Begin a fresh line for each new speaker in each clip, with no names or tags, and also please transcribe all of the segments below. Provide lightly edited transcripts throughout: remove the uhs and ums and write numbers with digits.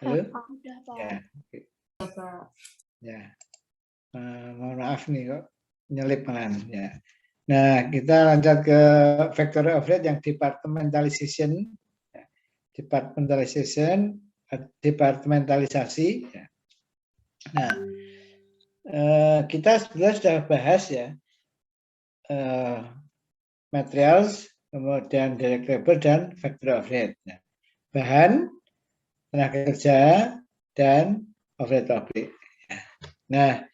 Halo?
Udah, Pak.
Ya, oke. Ya. Mohon maaf nih kok nyelip malahan ya. Nah, kita lanjut ke factory overhead yang departmentalization. Departementalisasi. Nah, kita sebenarnya sudah bahas ya materials, kemudian direct labor dan factory overhead. Nah, bahan, tenaga kerja, dan overhead pabrik. Nah,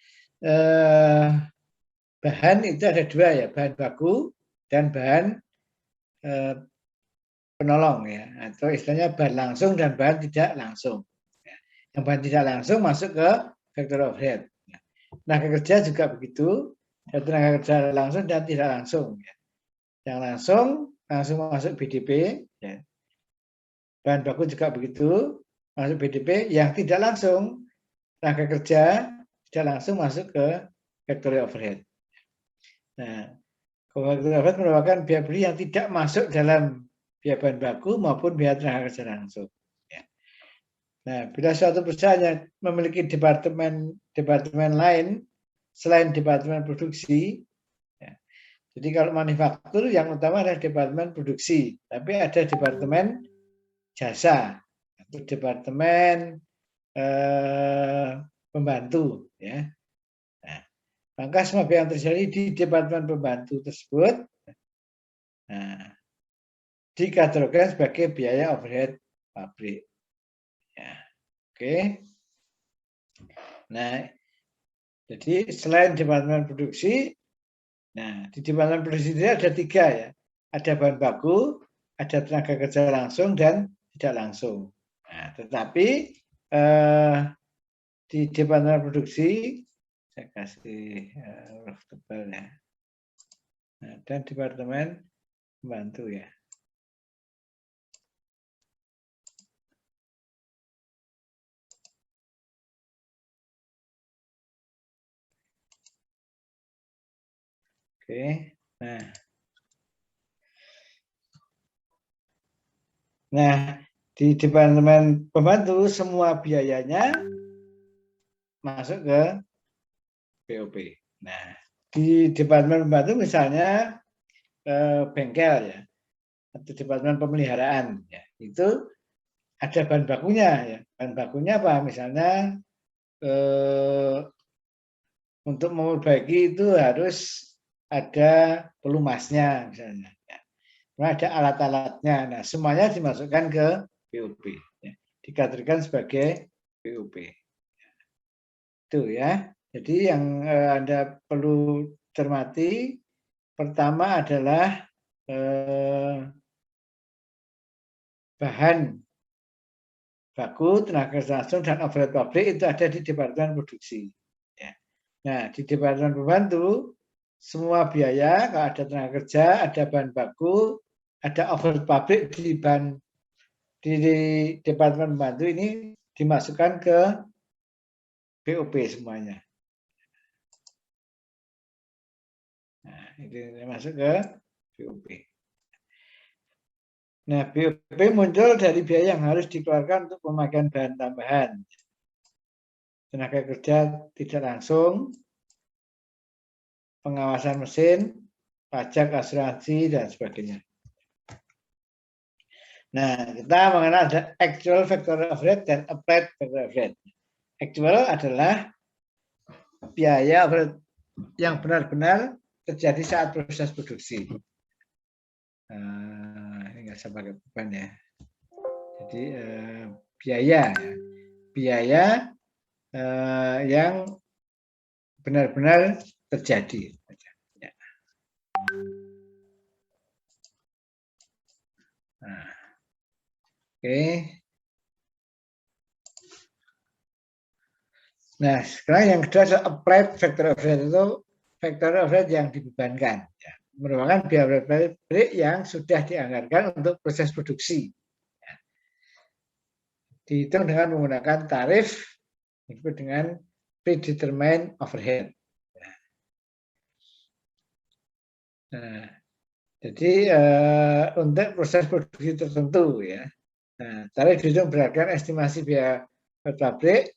bahan itu ada dua ya, bahan baku dan bahan penolong ya, atau istilahnya bahan langsung dan bahan tidak langsung. Yang bahan tidak langsung masuk ke factory overhead. Tenaga kerja juga begitu, ada tenaga kerja langsung dan tidak langsung. Yang langsung masuk BDP. Ya. Bahan baku juga begitu, masuk BDP. Yang tidak langsung, tenaga kerja tidak langsung masuk ke factory overhead. Nah, factory overhead merupakan biaya beli yang tidak masuk dalam biaya bahan baku maupun biaya tenaga kerja langsung. Nah, bila suatu perusahaan yang memiliki departemen lain selain departemen produksi, ya, jadi kalau manufaktur yang utama adalah departemen produksi, tapi ada departemen jasa, atau departemen pembantu, ya. Nah, maka semua yang terjadi di departemen pembantu tersebut, nah, dikategorikan sebagai biaya overhead pabrik. Ya. Oke. Nah, jadi selain departemen produksi, nah di departemen produksi ini ada tiga ya, ada bahan baku, ada tenaga kerja langsung dan tidak langsung. Nah, tetapi di departemen produksi saya kasih huruf tebal ya, nah, dan departemen pembantu ya. Oke, nah di departemen pembantu semua biayanya masuk ke BOP. Nah, di departemen pembantu misalnya bengkel ya, atau departemen pemeliharaan ya, itu ada bahan bakunya ya. Bahan bakunya apa? Misalnya untuk memperbaiki itu harus ada pelumasnya misalnya. Ya. Ada alat-alatnya. Nah, semuanya dimasukkan ke BOP. Ya. Dikategorikan sebagai BOP. Itu ya. Jadi yang Anda perlu cermati pertama adalah bahan baku, tenaga kerja langsung, dan overhead pabrik itu ada di departemen produksi. Ya. Nah, di departemen pembantu, semua biaya, kalau ada tenaga kerja, ada bahan baku, ada overhead pabrik di departemen pembantu ini dimasukkan ke BOP semuanya. Nah, ini masuk ke BOP. Nah, BOP muncul dari biaya yang harus dikeluarkan untuk pemakaian bahan tambahan. Tenaga kerja tidak langsung, pengawasan mesin, pajak, asuransi, dan sebagainya. Nah, kita mengenal ada actual factory overhead dan applied factory overhead. Actual adalah biaya overhead yang benar-benar terjadi saat proses produksi. Ini nggak saya pakai beban ya. Jadi biaya yang benar-benar terjadi. Ya. Nah, oke. Nah, sekarang yang kedua adalah applied factory overhead, itu factory overhead yang dibebankan. Ya. Merupakan biaya pabrik yang sudah dianggarkan untuk proses produksi. Ya. Dihitung dengan menggunakan tarif disebut dengan predetermined overhead. Ya. Nah, jadi untuk proses produksi tertentu ya. Nah, tarif dihitung berdasarkan estimasi biaya pabrik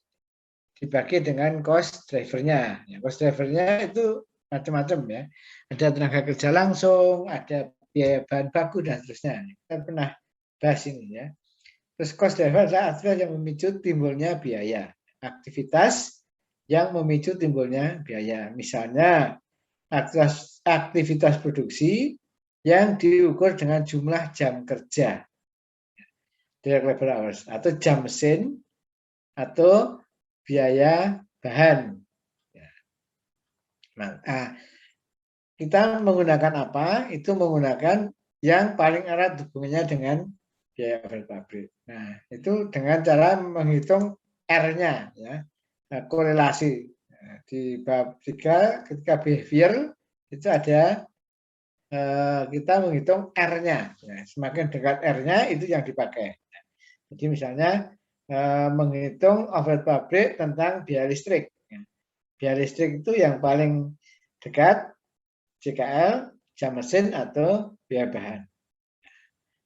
dibagi dengan cost drivernya. Ya, cost drivernya itu macam-macam ya. Ada tenaga kerja langsung, ada biaya bahan baku dan seterusnya. Kita pernah bahas ini ya. Terus cost driver adalah aktivitas yang memicu timbulnya biaya. Aktivitas yang memicu timbulnya biaya. Misalnya aktivitas produksi yang diukur dengan jumlah jam kerja, direct labor hours, atau jam mesin, atau biaya bahan. Nah, kita menggunakan apa? Itu menggunakan yang paling erat hubungannya dengan biaya overhead pabrik. Nah, itu dengan cara menghitung R-nya, ya, korelasi. Nah, di bab 3 ketika behavior itu ada kita menghitung R-nya. Ya, semakin dekat R-nya itu yang dipakai. Jadi misalnya menghitung overhead pabrik tentang biaya listrik. Biaya listrik itu yang paling dekat JKL, jam mesin, atau biaya bahan.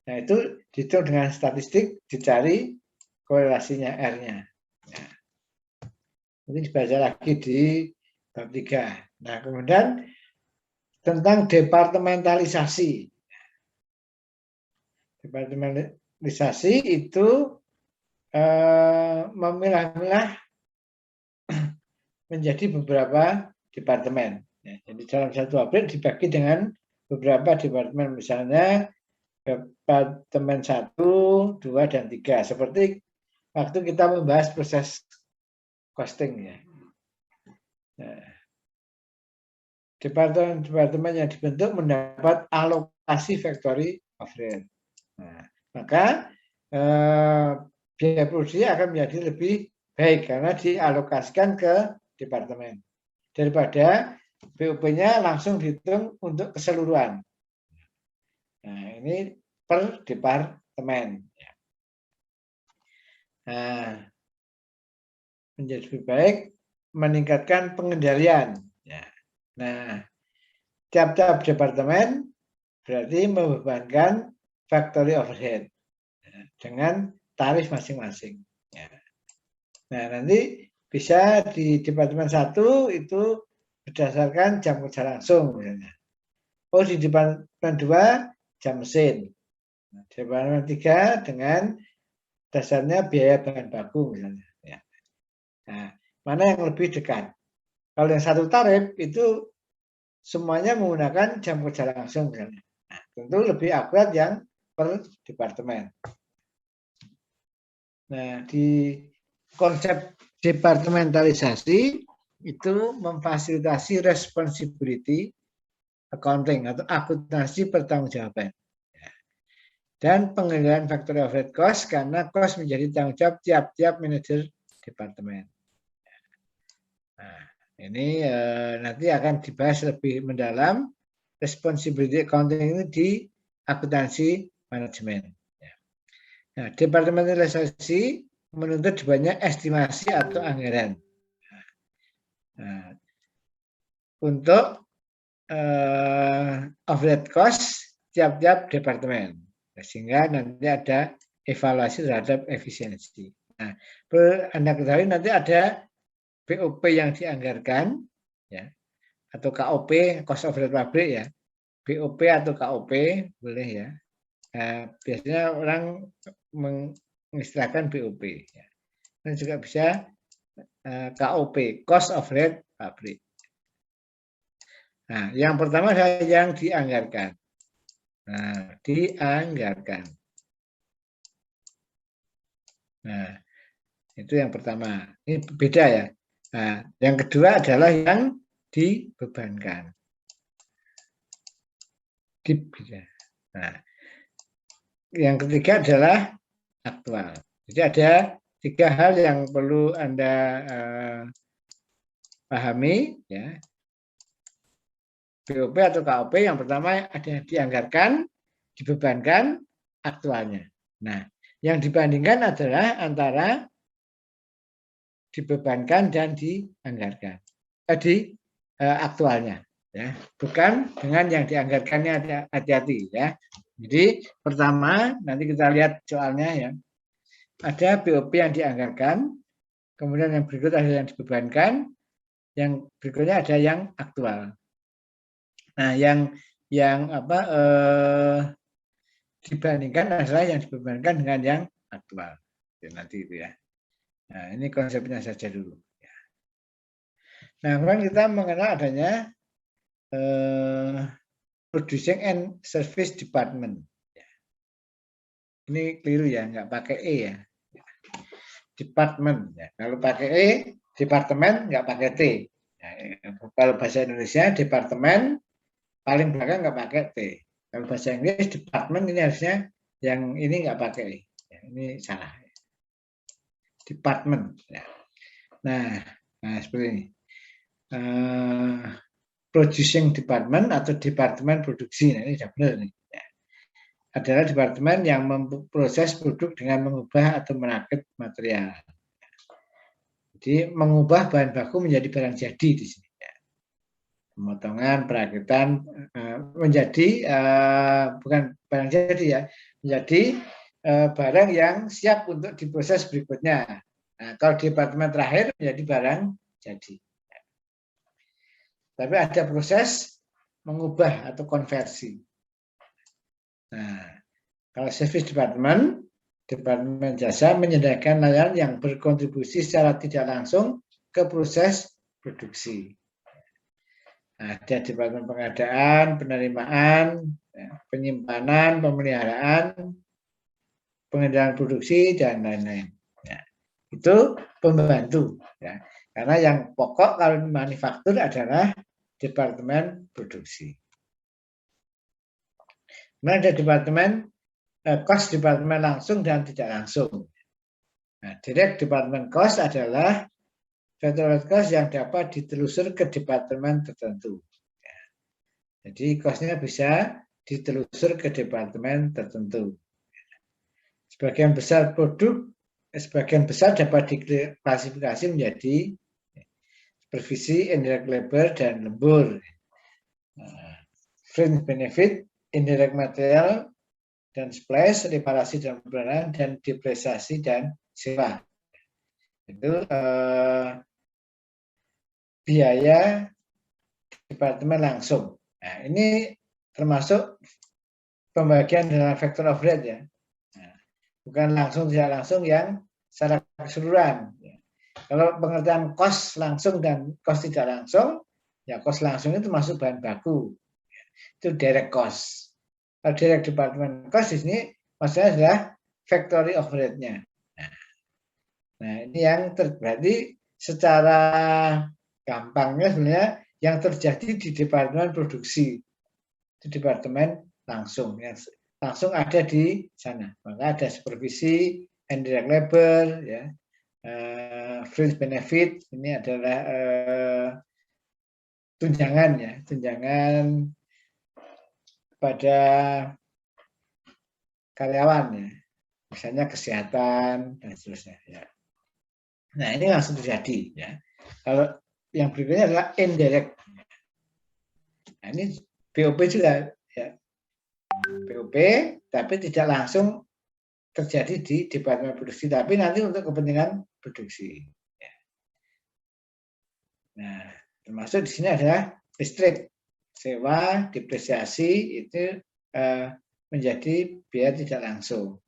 Nah, itu dihitung dengan statistik, dicari korelasinya R-nya. Nah, ini dibaca lagi di bab 3. Nah, kemudian tentang departementalisasi. Departementalisasi itu memilah-milah menjadi beberapa departemen. Ya, jadi dalam satu pabrik dibagi dengan beberapa departemen, misalnya departemen 1, 2, dan 3. Seperti waktu kita membahas proses costing ya. Nah, departemen yang dibentuk mendapat alokasi factory overhead. Nah, maka biaya produksi akan menjadi lebih baik karena dialokasikan ke departemen daripada BUP-nya langsung dihitung untuk keseluruhan. Nah, ini per departemen. Nah, menjadi lebih baik meningkatkan pengendalian. Nah, tiap-tiap departemen berarti membebankan factory overhead dengan tarif masing-masing. Nah, nanti bisa di departemen 1 itu berdasarkan jam kerja langsung misalnya. Oh, di departemen 2 jam mesin. Nah, departemen 3 dengan dasarnya biaya bahan baku misalnya. Nah, mana yang lebih dekat? Kalau yang satu tarif itu semuanya menggunakan jam kerja langsung misalnya. Nah, tentu lebih akurat yang per departemen. Nah, di konsep departementalisasi itu memfasilitasi responsibility accounting atau akuntansi pertanggungjawaban dan pengendalian factory overhead cost karena cost menjadi tanggung jawab tiap-tiap manajer departemen. Nah, ini nanti akan dibahas lebih mendalam responsibility accounting ini di akuntansi manajemen. Nah, departementalisasi menuntut banyak estimasi atau anggaran. Nah, untuk overhead cost tiap-tiap departemen, sehingga nanti ada evaluasi terhadap efisiensi. Nah, perlu Anda ketahui nanti ada BOP yang dianggarkan, ya, atau KOP, cost overhead pabrik ya, BOP atau KOP boleh ya. Nah, biasanya orang mengistilahkan BOP. Ya. Dan juga bisa KOP, cost overhead pabrik. Nah, yang pertama adalah yang dianggarkan. Nah, dianggarkan. Nah, itu yang pertama. Ini beda ya. Nah, yang kedua adalah yang dibebankan. Nah, yang ketiga adalah aktual. Jadi ada 3 hal yang perlu Anda pahami ya. BOP atau KOP yang pertama ada yang dianggarkan, dibebankan, aktualnya. Nah, yang dibandingkan adalah antara dibebankan dan dianggarkan. Aktualnya ya, bukan dengan yang dianggarkannya, hati-hati ya. Jadi pertama nanti kita lihat soalnya ya. Ada BOP yang dianggarkan, kemudian yang berikut ada yang dibebankan, yang berikutnya ada yang aktual. Nah, yang dibandingkan adalah yang dibebankan dengan yang aktual. Nanti itu ya. Nah, ini konsepnya saja dulu. Nah, kemudian kita mengenal adanya Producing and Service Department. Ini keliru ya, nggak pakai E ya. Department. Ya. Kalau pakai E, departemen nggak pakai T. Ya, kalau bahasa Indonesia, departemen paling belakang nggak pakai T. Kalau bahasa Inggris, department ini harusnya yang ini nggak pakai E. Ya, ini salah. Department. Ya. Nah, seperti ini. Producing Department atau Departemen Produksi. Nah, ini sudah benar nih. Ya. Adalah departemen yang memproses produk dengan mengubah atau merakit material. Jadi mengubah bahan baku menjadi barang jadi di sini. Ya. Pemotongan, perakitan menjadi bukan barang jadi ya, menjadi barang yang siap untuk diproses berikutnya. Nah, kalau departemen terakhir menjadi barang jadi. Tapi ada proses mengubah atau konversi. Nah, kalau service department, departemen jasa menyediakan layanan yang berkontribusi secara tidak langsung ke proses produksi. Nah, ada departemen pengadaan, penerimaan, penyimpanan, pemeliharaan, pengendalian produksi dan lain-lain. Ya, itu pembantu. Ya. Karena yang pokok kalau manufaktur adalah departemen produksi. Kemudian ada departemen cost, departemen langsung dan tidak langsung. Nah, direct departemen cost adalah factor cost yang dapat ditelusur ke departemen tertentu. Ya. Jadi costnya bisa ditelusur ke departemen tertentu. Sebagian besar dapat diklasifikasi menjadi supervisi, indirect labor, dan lembur. Fringe benefit, indirect material, dan splash, reparasi dan pembenaran, dan depresiasi dan sewa. Itu biaya departemen langsung. Nah, ini termasuk pembagian dengan factor overhead ya. Nah, bukan langsung tidak langsung yang secara keseluruhan. Kalau pengertian cost langsung dan cost tidak langsung, ya cost langsung itu termasuk bahan baku. Itu direct cost. Kalau direct department cost di sini maksudnya adalah factory overhead-nya. Nah, ini yang berarti secara gampangnya sebenarnya yang terjadi di departemen produksi, di departemen langsung, yang langsung ada di sana. Maka ada supervisi, indirect labor, ya, fringe benefit, ini adalah tunjangan ya, tunjangan pada karyawan ya, misalnya kesehatan dan seterusnya ya. Nah, ini langsung terjadi ya. Kalau yang berikutnya adalah indirect. Nah, ini BOP juga ya. BOP tapi tidak langsung terjadi di departemen produksi, tapi nanti untuk kepentingan produksi. Ya. Nah, termasuk di sini adalah listrik, sewa, depresiasi itu menjadi biaya tidak langsung.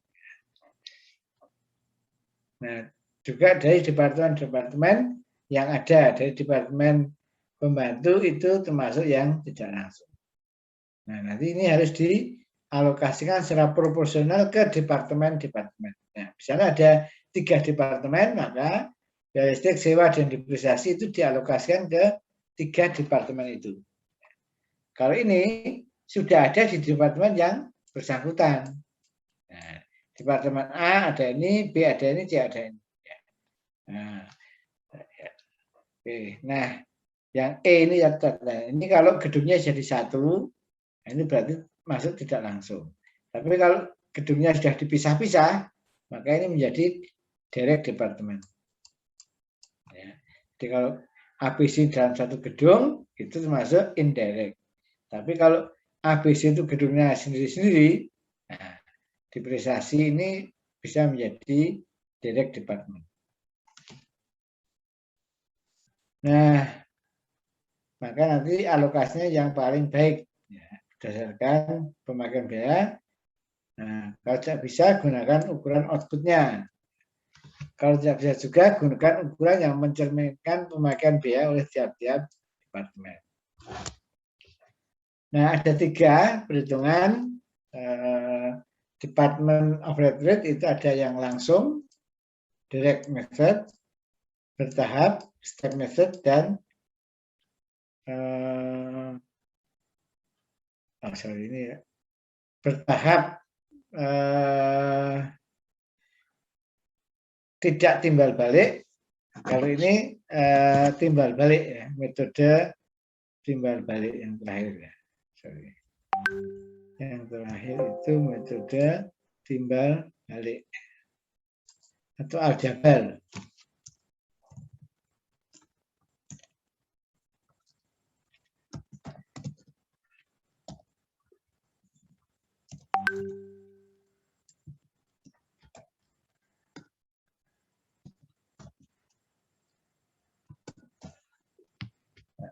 Nah, juga dari departemen-departemen yang ada, dari departemen pembantu itu termasuk yang tidak langsung. Nah, nanti ini harus dialokasikan secara proporsional ke departemen-departemen. Nah, misalnya ada 3 departemen, maka biaya listrik, sewa, dan depresiasi itu dialokasikan ke 3 departemen itu. Kalau ini sudah ada di departemen yang bersangkutan. Nah, departemen A ada ini, B ada ini, C ada ini. Nah, oke. Nah, yang E ini ya, ini kalau gedungnya jadi satu, ini berarti masuk tidak langsung. Tapi kalau gedungnya sudah dipisah-pisah, maka ini menjadi direct departemen. Ya. Jadi kalau ABC dalam satu gedung itu termasuk indirect. Tapi kalau ABC itu gedungnya sendiri-sendiri, nah, depresiasi ini bisa menjadi direct departemen. Nah, maka nanti alokasinya yang paling baik ya, berdasarkan pemakaian biaya. Nah, kalau tidak bisa gunakan ukuran outputnya. Kalau tidak bisa juga gunakan ukuran yang mencerminkan pemakaian biaya oleh tiap-tiap departemen. Nah, ada 3 perhitungan Department Overhead Rate itu ada yang langsung, direct method, bertahap, step method, dan ini ya, bertahap tidak timbal balik. Kalau ini timbal balik ya, metode timbal balik yang terakhir ya. Sorry. Yang terakhir itu metode timbal balik atau aljabar.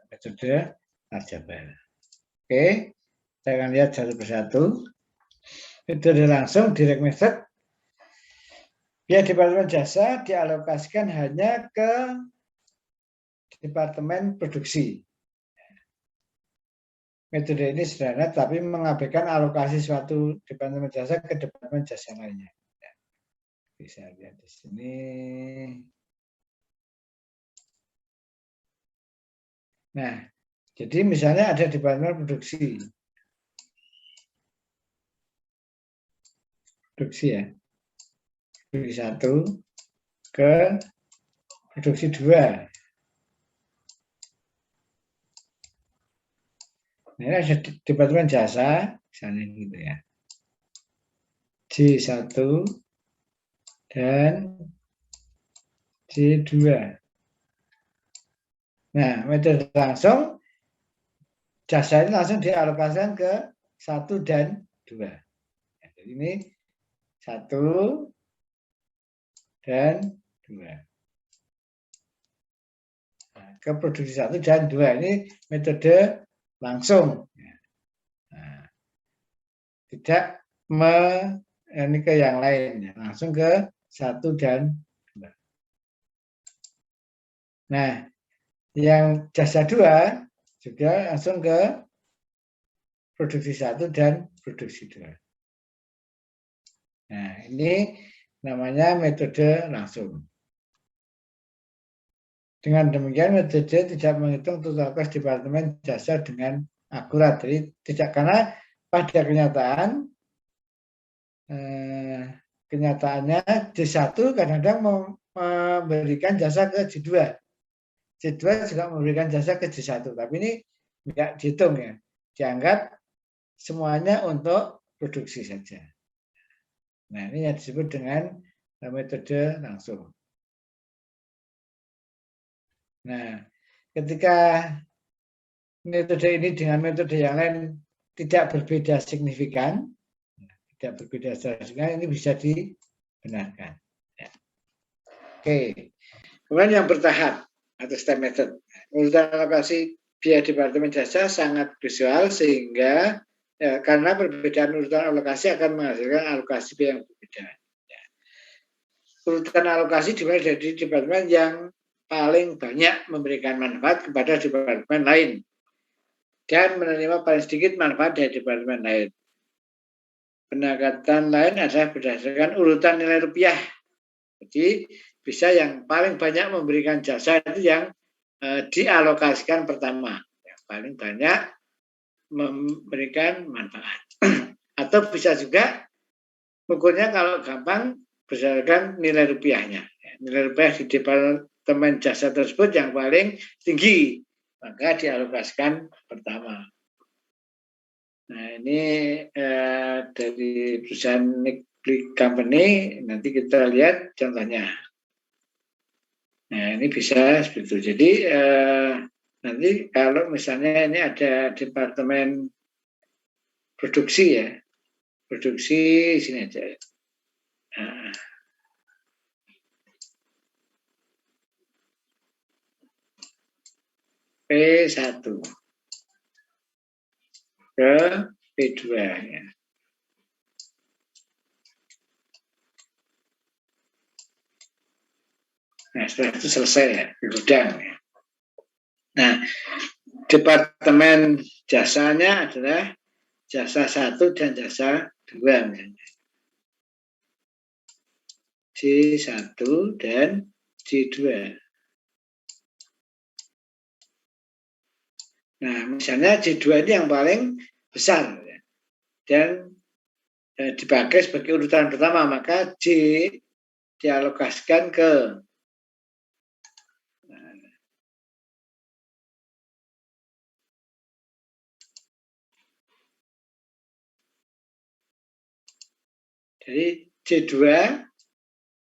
Metode aljabar. Oke, saya akan lihat satu persatu. Metode langsung, direct method. Biaya Departemen Jasa dialokasikan hanya ke Departemen Produksi. Metode ini sederhana, tapi mengabaikan alokasi suatu Departemen Jasa ke Departemen Jasa lainnya. Bisa lihat di sini. Nah, jadi misalnya ada Departemen Produksi. Produksi ya. Produksi 1 ke produksi 2. Nah, ini ada Departemen Jasa, misalnya gitu ya. J1 dan J2. Nah, metode langsung, jasa ini langsung dialokasikan ke 1 dan 2. Jadi ini 1 dan 2. Nah, ke produksi 1 dan 2. Ini metode langsung. Nah, tidak ini ke yang lain. Langsung ke 1 dan 2. Nah, yang jasa 2 juga langsung ke produksi 1 dan produksi 2. Nah, ini namanya metode langsung. Dengan demikian, metode tidak menghitung total cost Departemen Jasa dengan akurat. Jadi tidak, karena pada kenyataannya J1 kadang-kadang memberikan jasa ke J2. J2 juga memberikan jasa ke J1, tapi ini tidak dihitung ya. Dianggap semuanya untuk produksi saja. Nah, ini yang disebut dengan metode langsung. Nah, ketika metode ini dengan metode yang lain tidak berbeda signifikan, ini bisa dibenarkan. Ya. Oke, kemudian yang bertahap atau step method. Urutan alokasi biaya Departemen Jasa sangat visual sehingga karena perbedaan urutan alokasi akan menghasilkan alokasi biaya yang berbeda. Ya. Urutan alokasi dimulai dari departemen yang paling banyak memberikan manfaat kepada departemen lain dan menerima paling sedikit manfaat dari departemen lain. Pendekatan lain adalah berdasarkan urutan nilai rupiah. Jadi bisa yang paling banyak memberikan jasa itu yang dialokasikan pertama, yang paling banyak memberikan manfaat. Atau bisa juga ukurnya kalau gampang berdasarkan nilai rupiahnya. Nilai rupiah di Departemen Jasa tersebut yang paling tinggi, maka dialokasikan pertama. Nah, ini dari perusahaan Nick Company, nanti kita lihat contohnya. Nah, ini bisa seperti itu. Jadi nanti kalau misalnya ini ada departemen produksi ya, produksi sini aja. Nah, P1 ke P2 ya. Nah, setelah itu selesai ya, digudang ya. Nah, departemen jasanya adalah jasa 1 dan jasa 2 misalnya. J1 dan J2. Nah, misalnya J2 ini yang paling besar ya. Dan dipakai sebagai urutan pertama, maka J dialokasikan ke jadi J2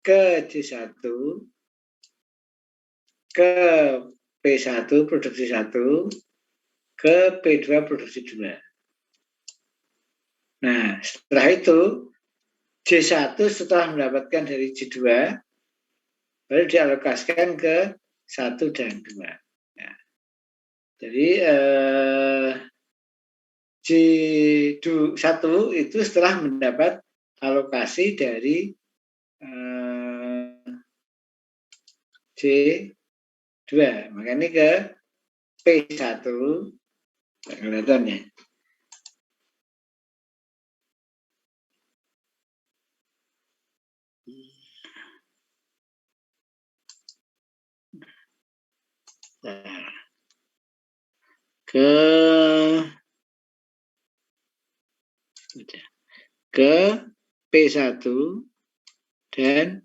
ke J1 ke P1 produksi 1 ke P2 produksi 2. Nah, setelah itu J1 setelah mendapatkan dari J2 baru dialokasikan ke 1 dan 2. Nah, jadi J1 itu setelah mendapat alokasi dari J2. Maka ini ke P1. Kelihatan ya. Nah, ke P1 dan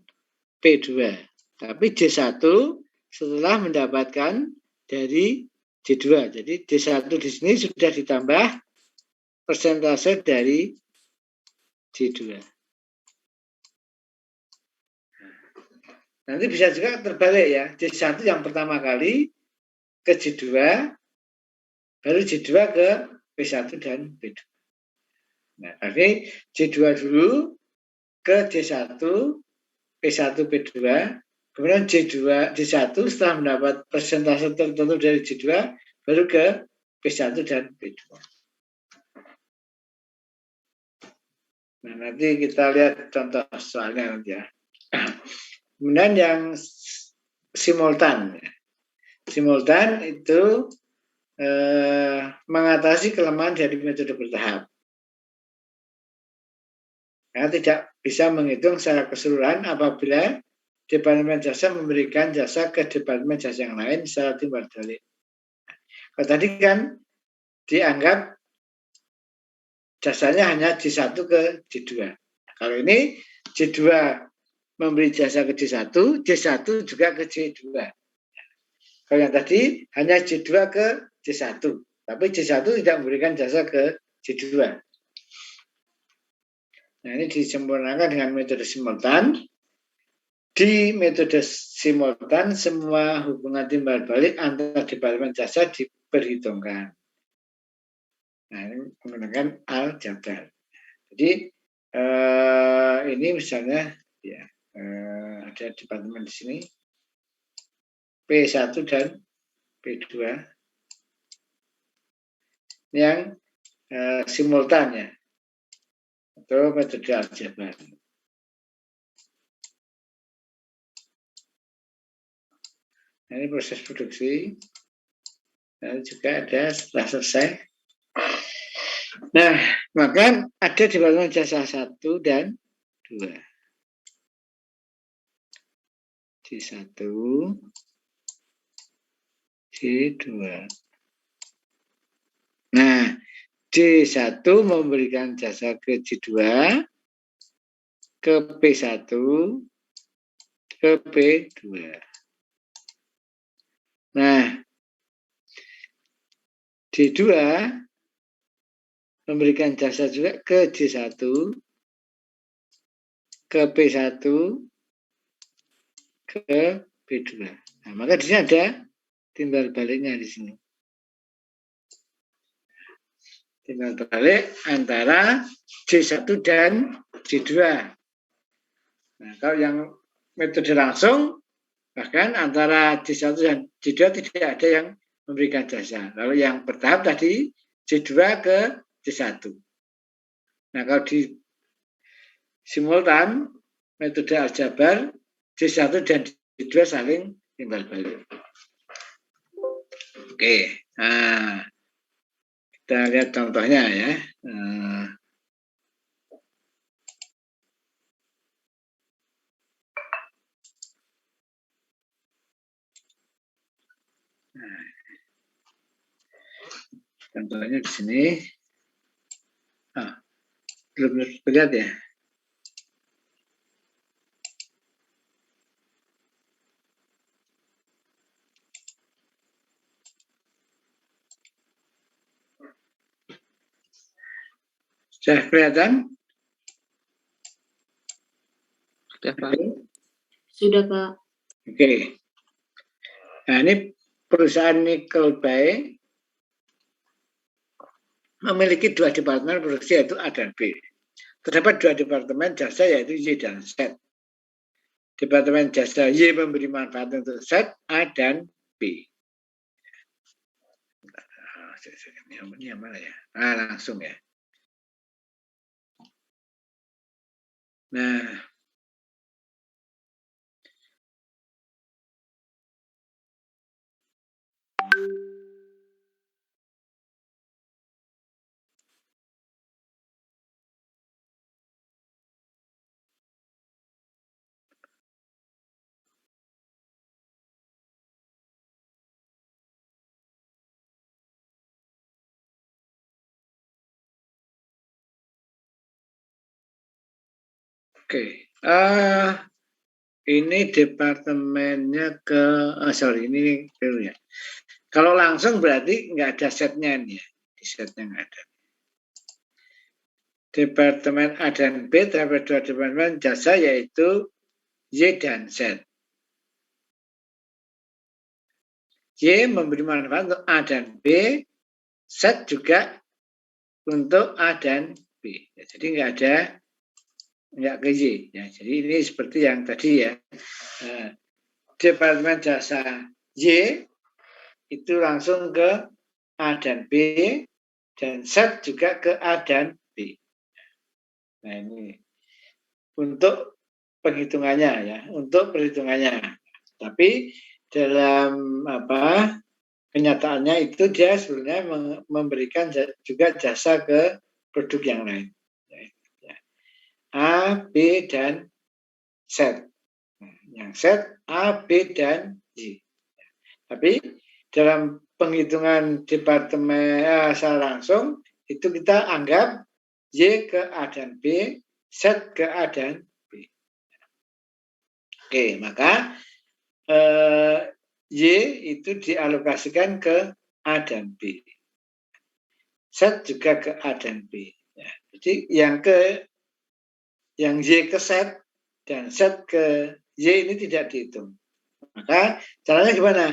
P2. Tapi J1 setelah mendapatkan dari J2. Jadi J1 di sini sudah ditambah persentase dari J2. Nanti bisa juga terbalik ya. J1 yang pertama kali ke J2, baru J2 ke P1 dan P2. Nah, ini J2 dulu ke J1, P1, P2, kemudian J1 setelah mendapat persentase tertentu dari J2, baru ke P1 dan P2. Nah, nanti kita lihat contoh soalnya nanti ya. Kemudian yang simultan. Simultan itu mengatasi kelemahan dari metode bertahap. Karena tidak bisa menghitung secara keseluruhan apabila Departemen Jasa memberikan jasa ke Departemen Jasa yang lain secara timbal balik. Kalau tadi kan dianggap jasanya hanya J1 ke J2. Kalau ini J2 memberi jasa ke J1, J1 juga ke J2. Kalau yang tadi hanya J2 ke J1, tapi J1 tidak memberikan jasa ke J2. Nah, ini disempurnakan dengan metode simultan. Di metode simultan, semua hubungan timbal balik antar departemen jasa diperhitungkan. Nah, ini menggunakan aljabar. Jadi ini misalnya ya ada departemen di sini P1 dan P2 yang simultan ya, atau metode aljabar. Nah, ini proses produksi. Dan juga ada setelah selesai. Nah, maka ada departemen jasa 1 dan 2. J1, J2. Nah, J1 memberikan jasa ke J2, ke P1, ke P2. Nah, J2 memberikan jasa juga ke J1, ke P1, ke P2. Nah, maka di sini ada timbal baliknya di sini. Timbal balik antara J1 dan J2. Nah, kalau yang metode langsung, bahkan antara J1 dan J2 tidak ada yang memberikan jasa. Lalu yang bertahap tadi J2 ke J1. Nah, kalau di simultan metode aljabar J1 dan J2 saling timbal balik. Oke. Nah, kita lihat contohnya ya. Contohnya di sini. Belum terlihat ya. Sudah kelihatan?
Sudah, Pak.
Sudah, Pak.
Oke. Nah, ini perusahaan Nickel Bay memiliki dua departemen produksi yaitu A dan B. Terdapat dua departemen jasa yaitu Y dan Z. Departemen jasa Y memberi manfaat untuk Z, A, dan B. Ini yang mana ya? Langsung ya. Nah, oke. Ini departemennya ini ya. Kalau langsung berarti nggak ada setnya ini ya. Di setnya nggak ada. Departemen A dan B terdapat dua departemen jasa yaitu Y dan Z. Y memberi manfaat untuk A dan B, Z juga untuk A dan B. Jadi nggak ke Y. Ya, jadi ini seperti yang tadi ya. Departemen jasa Y itu langsung ke A dan B, dan Z juga ke A dan B. Nah ini untuk penghitungannya ya, untuk perhitungannya. Tapi dalam kenyataannya itu dia sebenarnya memberikan juga jasa ke produk yang lain. A, B, dan Z. Yang Z, A, B, dan Y. Tapi dalam penghitungan departemen secara langsung, itu kita anggap Y ke A dan B, Z ke A dan B. Oke, maka Y itu dialokasikan ke A dan B. Z juga ke A dan B. Ya, jadi yang Y ke Z dan Z ke Y ini tidak dihitung. Maka caranya gimana?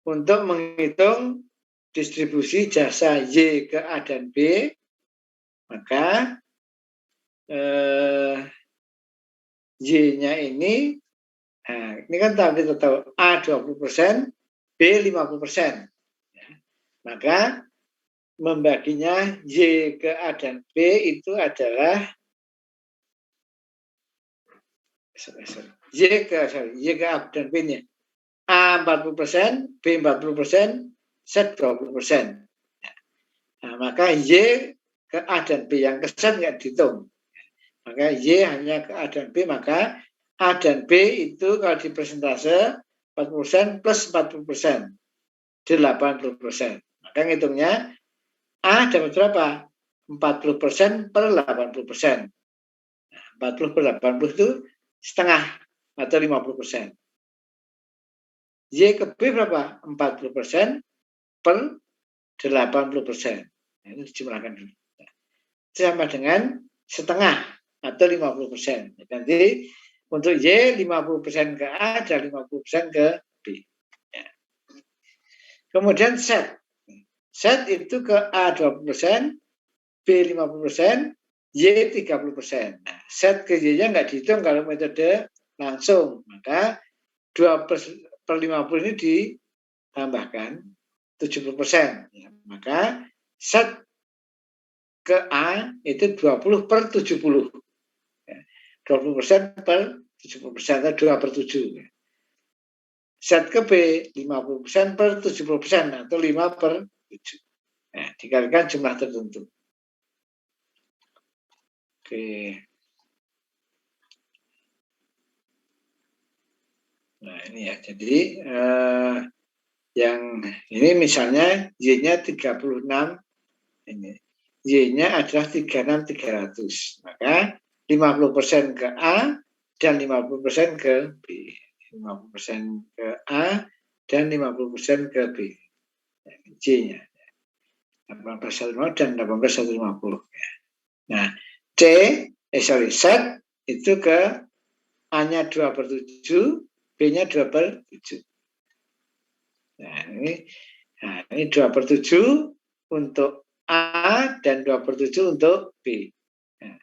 Untuk menghitung distribusi jasa Y ke A dan B, maka Y-nya ini kan kita tahu A 20%, B 50%. Ya. Maka membaginya Y ke A dan B itu adalah Y ke A dan B-nya. A 40%, B 40%, Z 20%. Nah, maka Y ke A dan B yang ke Z nggak dihitung. Maka Y hanya ke A dan B, maka A dan B itu kalau di persentase 40% plus 40%, 80%. Maka ngitungnya A dapat berapa? 40% per 80%. 40 per 80 itu setengah atau 50%. Y ke B berapa? 40% per 80%. Nah, ini dijumlahkan dulu. Sama dengan setengah atau 50%. Nanti untuk Y 50% ke A dan 50% ke B. Ya. Kemudian Z. Z itu ke A 20%, B 50%, Y 30%. Nah, Z ke Y-nya nggak dihitung kalau metode langsung. Maka 2 per 50 ini ditambahkan 70%. Ya, maka set ke A itu 20 per 70. Ya, 20% per 70% atau 2 per 7. Ya. Set ke B 50% per 70% atau 5 per 7. Nah, dikalikan jumlah tertentu. Oke. Nah, ini ya. Jadi yang ini misalnya Y-nya 36 ini. Y-nya adalah 36.300. Maka 50% ke A dan 50% ke B. 50% ke A dan 50% ke B. Y-nya. 18.150 dan 18.150. Nah, set itu ke A-nya 2 per 7, B-nya 2 per 7. Nah, ini 2 per 7 untuk A dan 2 per 7 untuk B. Nah,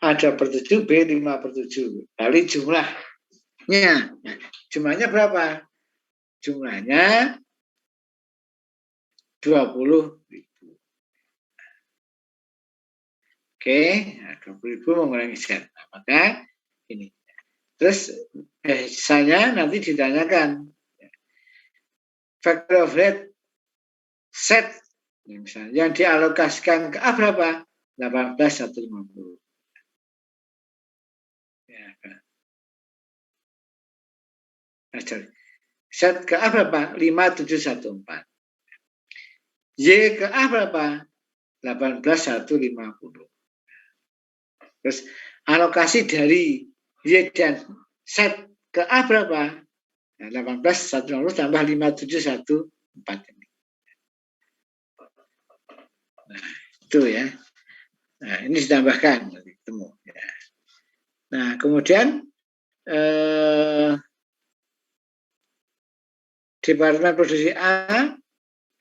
A 2 per 7, B 5 per 7. Kali jumlahnya. Nah, jumlahnya berapa? Jumlahnya 20.000. Oke, nah 20.000 mengurangi set. Nah, maka ini. Terus saya nanti ditanyakan factor of rate set misalnya yang dialokasikan ke A berapa? 18.150. Ya, set ke A berapa? 5.714. Y ke A berapa? 18.150. Terus alokasi dari Y dan set ke A berapa? Nah, 18.150 tambah 5.714 ini. Nah, itu ya. Nah, ini ditambahkan nanti ketemu. Ya. Nah, kemudian Departemen Produksi A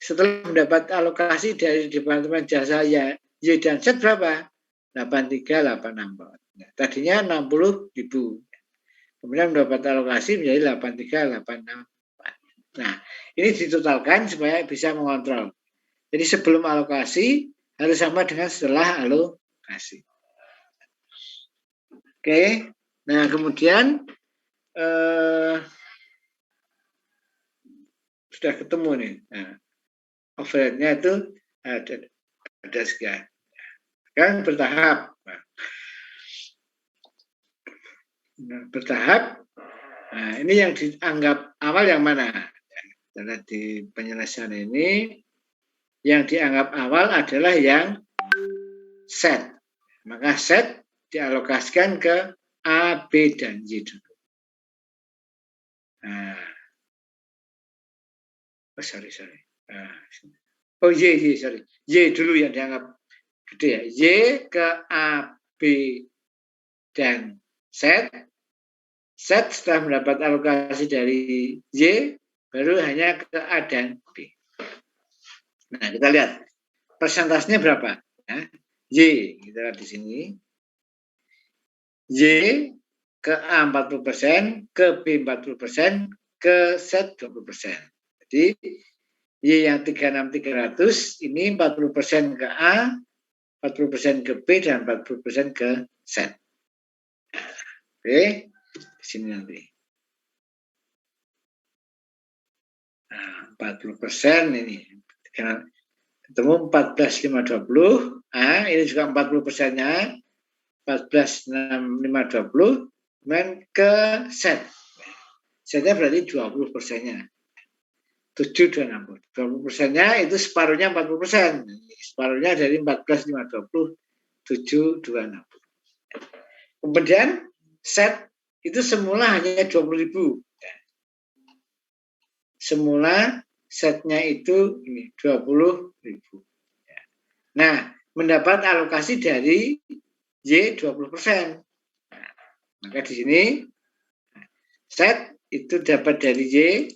setelah mendapat alokasi dari Departemen Jasa Y dan Z berapa? 83.864. Nah, tadinya 60.000. Kemudian mendapat alokasi menjadi 83.864. Nah, ini ditotalkan supaya bisa mengontrol. Jadi sebelum alokasi harus sama dengan setelah alokasi. Oke. Nah, kemudian sudah ketemu nih. Nah, overhead-nya itu ada sekian. Kan bertahap. Nah, bertahap. Nah, ini yang dianggap awal yang mana? Karena di penyelesaian ini yang dianggap awal adalah yang set. Maka set dialokasikan ke A, B, dan Y dulu. Nah, sorry. Oh, Y, sorry. Y dulu yang dianggap gede ya. Y ke A, B, dan Z. Z setelah mendapat alokasi dari Y, baru hanya ke A dan B. Nah, kita lihat persentasenya berapa. Ya. Y, kita lihat di sini. Y ke A 40%, ke B 40%, ke Z 20%. Jadi Y yang 36.300 ini 40% ke A, 40% ke B, dan 40% ke Z. Oke, di sini nanti. Nah, 40% ini. Ketemu 14.520. Nah, ini juga 40%-nya. 14.520. Kemudian ke Z. Z-nya berarti 20%-nya. 7.260. 20%-nya itu separuhnya 40%. Separuhnya dari 14.520, 7.260. Kemudian set itu semula hanya 20.000. Semula setnya itu ini 20.000. Nah, mendapat alokasi dari Y 20%. Nah, maka di sini set itu dapat dari Y,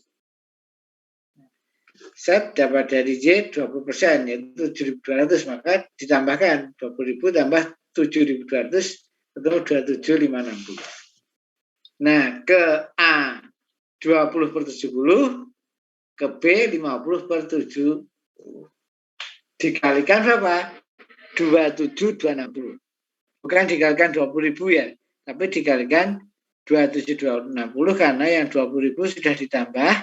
set dapat dari Y 20%, yaitu 7.200, maka ditambahkan 20.000 tambah 7.200 ketemu 27.560. Nah, ke A 20 per 70 ke B 50/7. Dikalikan berapa? 27.260. Bukan dikalikan 20.000 ya, tapi dikalikan 27.260 karena yang 20.000 sudah ditambah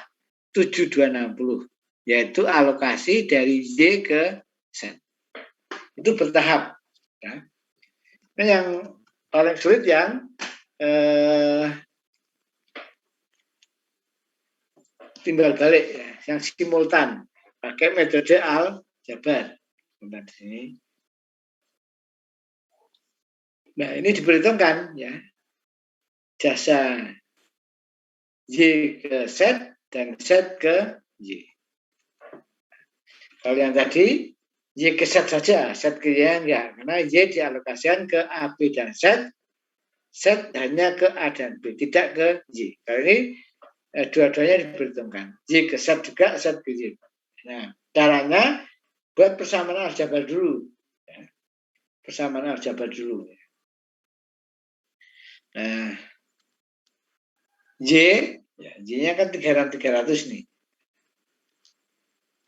7.260, yaitu alokasi dari Y ke Z. Itu bertahap. Ya. Nah, yang paling sulit yang timbal balik, ya, yang simultan, pakai metode aljabar. Di sini. Nah, ini diperhitungkan ya. Jasa Y ke Z dan Z ke Y. Kalau yang tadi Y ke Z saja, Z ke Y enggak, karena Y dialokasikan ke A, B, dan Z, Z hanya ke A dan B, tidak ke Y. Kalau ini dua-duanya diperhitungkan, Y ke Z juga, Z ke Y. Nah, caranya buat persamaan aljabar dulu. Ya. Persamaan aljabar dulu. Nah, Y, ya, Y-nya kan 300 nih.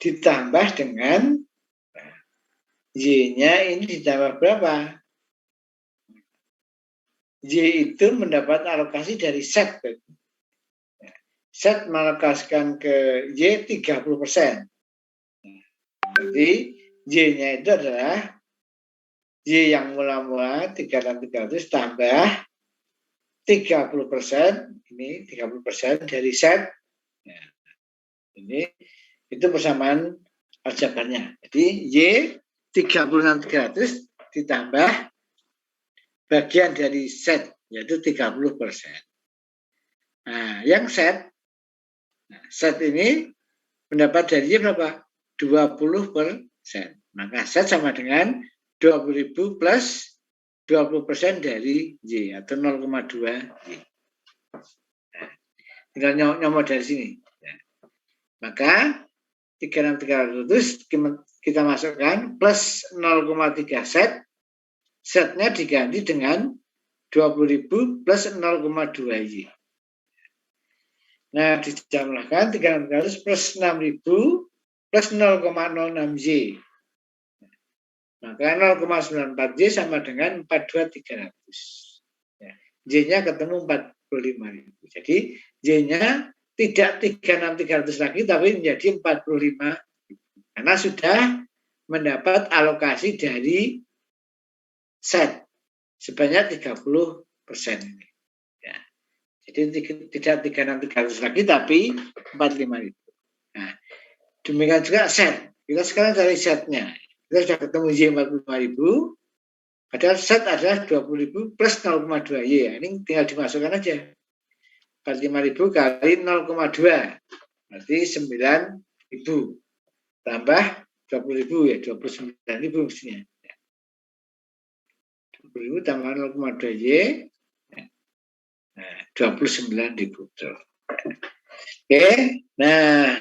Ditambah dengan Y-nya ini ditambah berapa? Y itu mendapat alokasi dari Z. Z mengalokasikan ke Y 30%. Jadi Y-nya itu adalah Y yang mula-mula 300 tambah 30%, ini 30% dari Z. Nah, ini itu persamaan aljabarnya. Jadi Y 36.300 ditambah bagian dari Z, yaitu 30%. Nah, yang Z ini mendapat dari Y berapa? 20%. Maka Z sama dengan 20.000 plus 20% dari Y atau 0,2 Y. Nah, tinggal nyomot dari sini. Maka 3.300 kita masukkan plus 0,3 Z. Z-nya diganti dengan 20.000 plus 0,2 Y. Nah, dijumlahkan 300 plus 6.000 plus 0,06 Y. Maka 0,94 Y sama dengan 42.300. Ya. Y-nya ketemu 45.000. Jadi Y-nya tidak 36.300 lagi, tapi menjadi 45.000. Karena sudah mendapat alokasi dari Z sebanyak 30% ini. Ya. Jadi tidak 36.300 lagi, tapi 45.000. Nah, demikian juga Z. Kita sekarang cari Z-nya. Kita sudah ketemu Y 45.000, padahal Z adalah 20.000 plus 0,2 Y. Ini tinggal dimasukkan aja. 45.000 kali 0,2, berarti 9.000. Tambah 20.000 ya, 29.000 mestinya. 20.000 tambah 0,2 Y, nah, 29.000. Oke, nah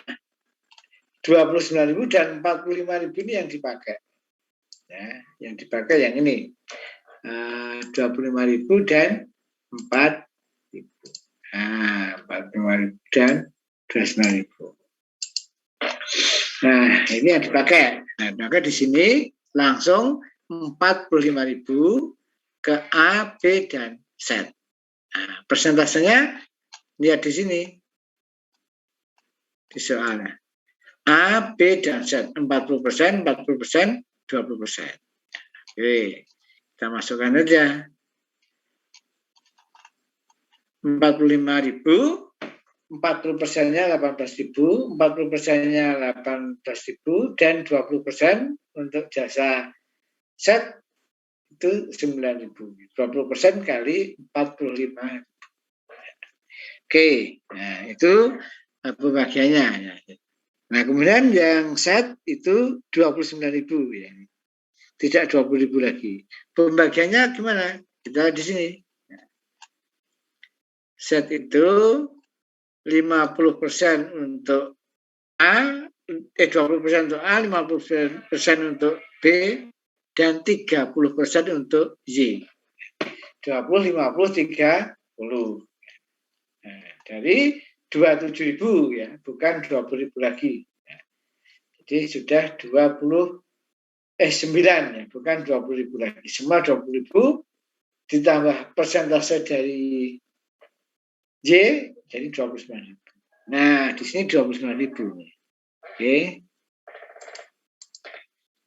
29.000 dan 45.000 ini yang dipakai. Ya, yang dipakai yang ini. 25.000 dan 4.000. Nah, 45.000 dan 29.000. Nah, ini yang dipakai. Nah, maka di sini langsung 45.000 ke A, B, dan Z. Nah, persentasenya lihat di sini. Di soalnya. A, B, dan Z. 40%, 40%, 20%. Oke, kita masukkan aja. 45.000, 40%-nya 18.000, 40%-nya 18.000, dan 20% untuk jasa Z itu 9.000. 20% kali 45. Oke, nah itu pembagiannya. Nah, kemudian yang Z itu 29.000 ya. Tidak 20.000 lagi. Pembagiannya gimana? Kita di sini. Z itu 50% untuk A, 20% untuk A, 50% untuk B, dan 30% untuk Y. 20, 50, 30. Nah, dari 27.000 ya, bukan 20.000 lagi. Ya. Jadi sudah 9 ya, bukan 20.000 lagi. Semua 20.000 ditambah persentase dari Y jadi 29.000. Nah, di sini 29.000. Oke.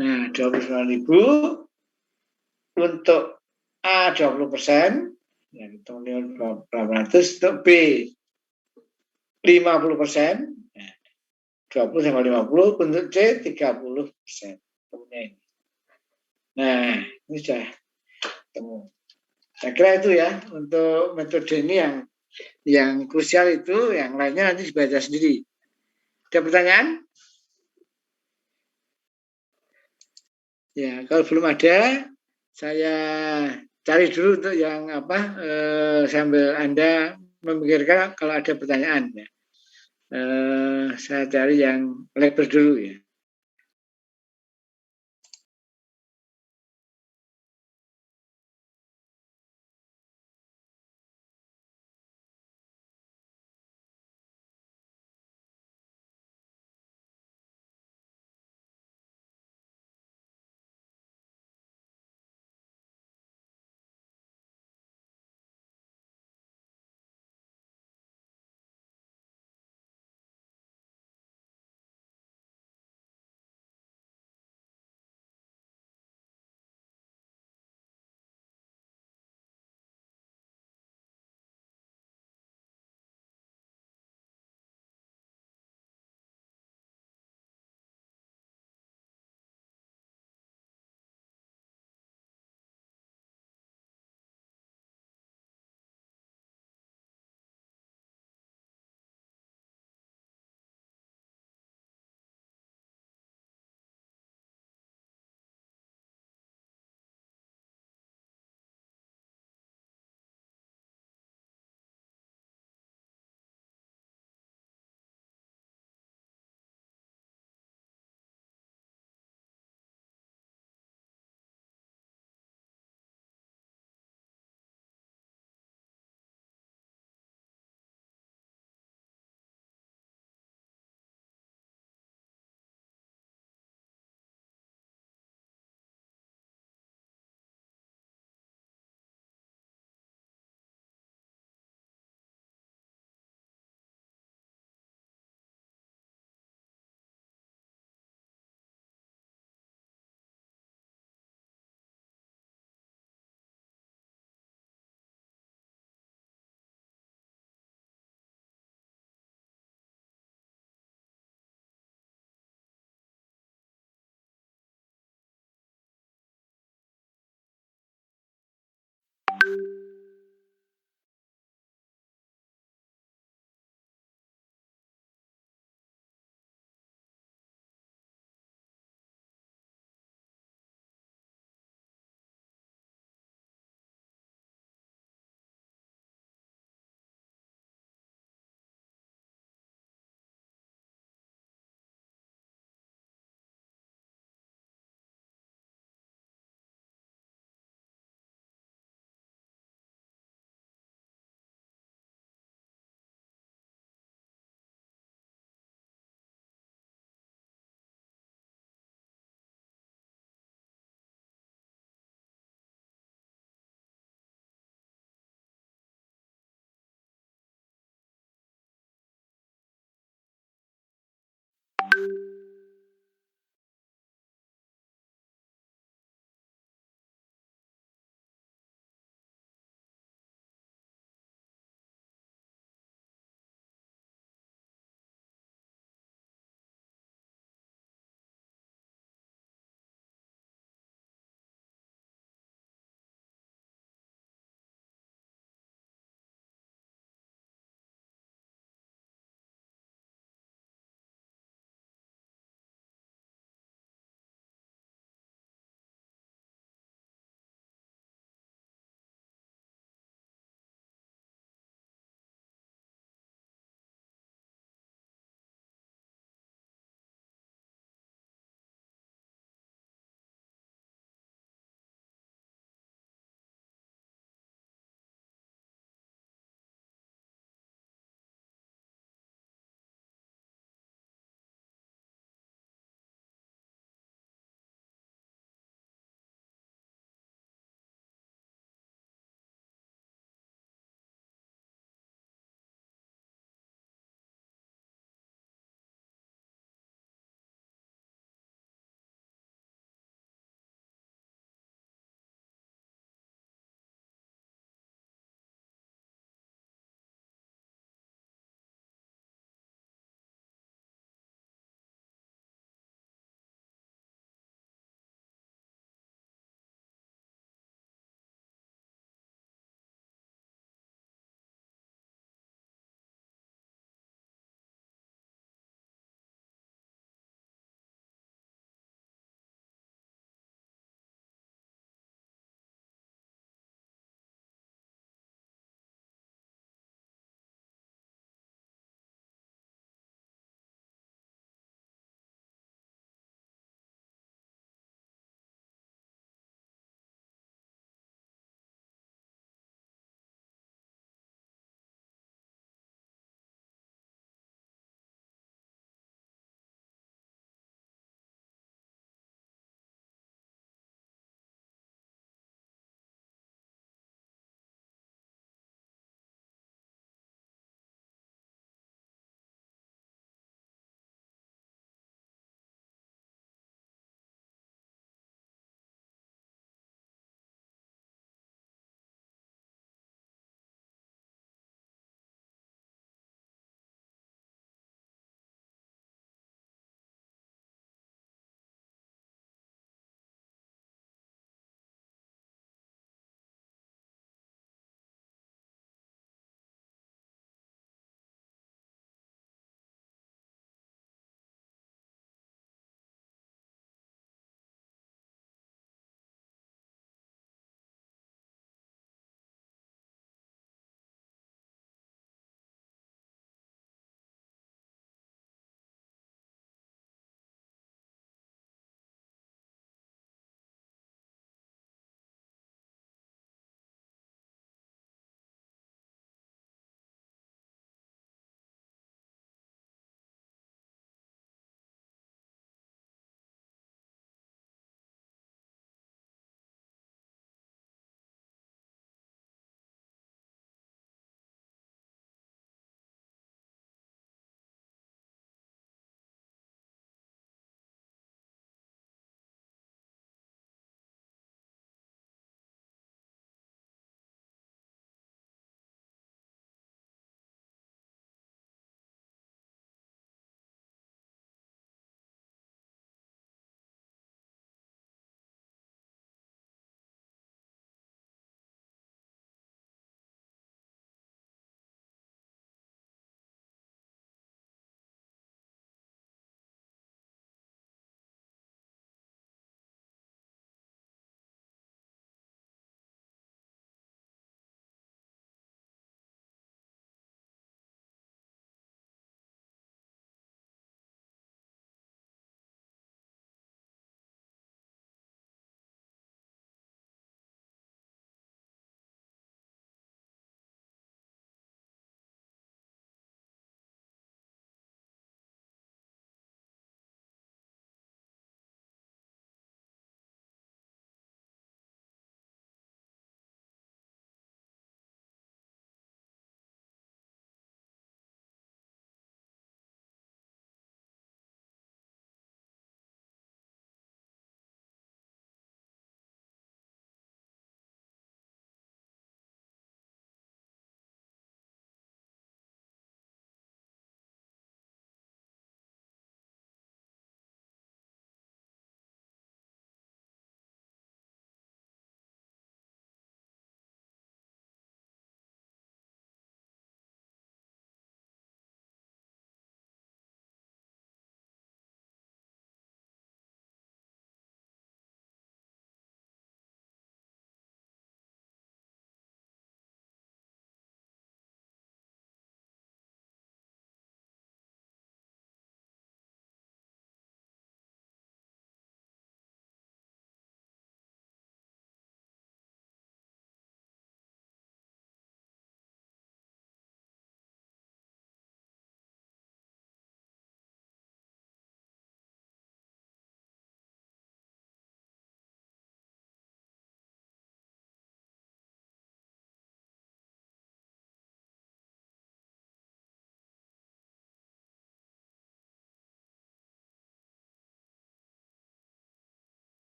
Nah, 29.000 untuk A 20%, ya, hitung 800, untuk B 50%, ya, 20 sama 50, untuk C 30%. Kemudian ini. Nah, ini sudah ketemu. Saya kira itu ya, untuk metode ini yang krusial itu, yang lainnya nanti dibaca sendiri. Ada pertanyaan? Ya, kalau belum ada, saya cari dulu untuk yang sambil Anda memikirkan kalau ada pertanyaan. Ya. Saya cari yang lebar dulu ya.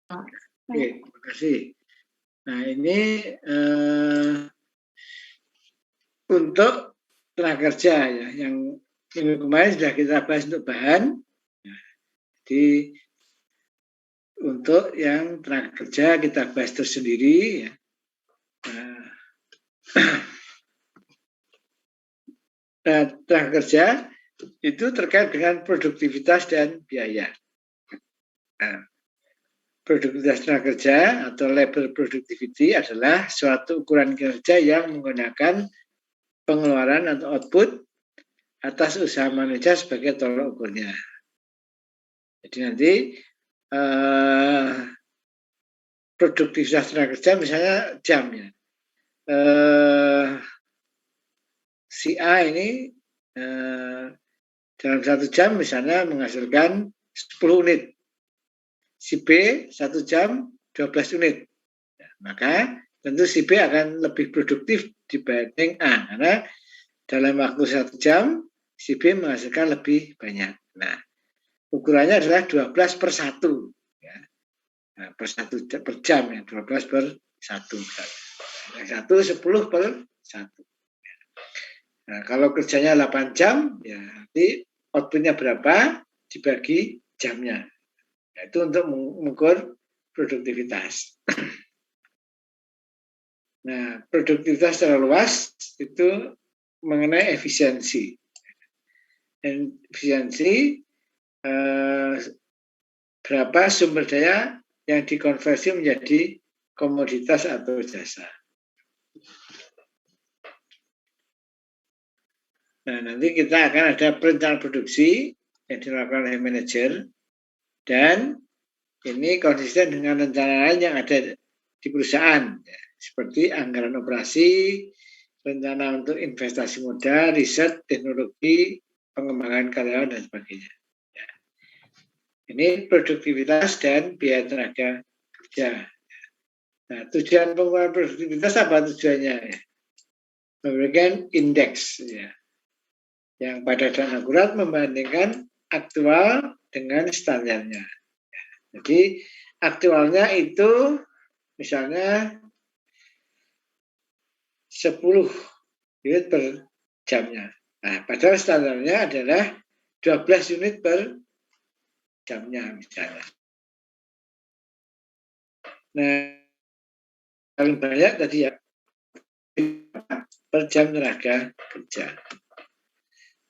Oke, terima kasih. Nah, ini untuk tenaga kerja ya, yang minggu kemarin sudah kita bahas untuk bahan. Jadi untuk yang tenaga kerja kita bahas tersendiri ya. Nah, tenaga kerja itu terkait dengan produktivitas dan biaya. Nah, produktivitas tenaga kerja atau labor productivity adalah suatu ukuran kinerja yang menggunakan pengeluaran atau output atas usaha manusia sebagai tolak ukurnya. Jadi nanti produktivitas tenaga kerja misalnya jamnya. Si A ini dalam 1 jam misalnya menghasilkan 10 unit. Si B 1 jam 12 unit. Maka tentu si B akan lebih produktif dibanding A. Karena dalam waktu 1 jam si B menghasilkan lebih banyak. Nah, ukurannya adalah 12 per 1. Ya. Nah, per jam ya, 12 per 1. Yang 1 10 per 1. Nah, kalau kerjanya 8 jam, ya nanti outputnya berapa dibagi jamnya. Nah, itu untuk mengukur produktivitas. Nah, produktivitas secara luas itu mengenai efisiensi. Dan efisiensi berapa sumber daya yang dikonversi menjadi komoditas atau jasa. Nah, nanti kita akan ada perencanaan produksi yang dilakukan oleh manajer dan ini konsisten dengan rencana lain yang ada di perusahaan, ya, seperti anggaran operasi, rencana untuk investasi modal, riset, teknologi, pengembangan karyawan dan sebagainya. Ya. Ini produktivitas dan biaya tenaga kerja. Nah, tujuan pengukuran produktivitas apa tujuannya? Ya? Memberikan indeks, ya, yang pada dan akurat membandingkan aktual dengan standarnya. Jadi aktualnya itu misalnya 10 unit per jamnya. Nah, padahal standarnya adalah 12 unit per jamnya misalnya. Nah, paling banyak tadi ya per jam tenaga kerja.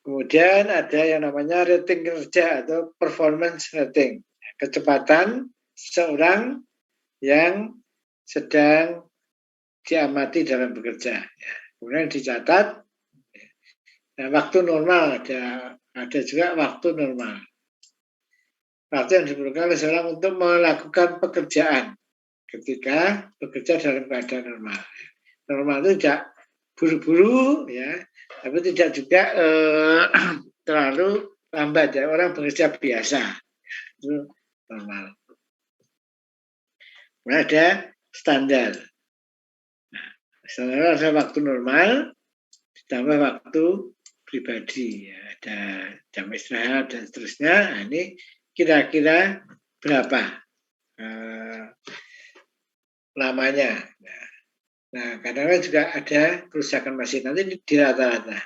Kemudian ada yang namanya rating kerja atau performance rating. Kecepatan seorang yang sedang diamati dalam bekerja. Kemudian dicatat. Nah, waktu normal ada juga waktu normal. Waktu yang diperlukan oleh seorang untuk melakukan pekerjaan ketika bekerja dalam keadaan normal. Normal itu tidak buru-buru, ya, tapi tidak juga terlalu lambat, ya. Orang bekerja biasa itu normal. Kemudian ada standar. Nah, standar ada waktu normal ditambah waktu pribadi, ya. Ada jam istirahat dan seterusnya. Nah, ini kira-kira berapa lamanya. Nah, kadang-kadang juga ada kerusakan mesin, nanti di rata-rata.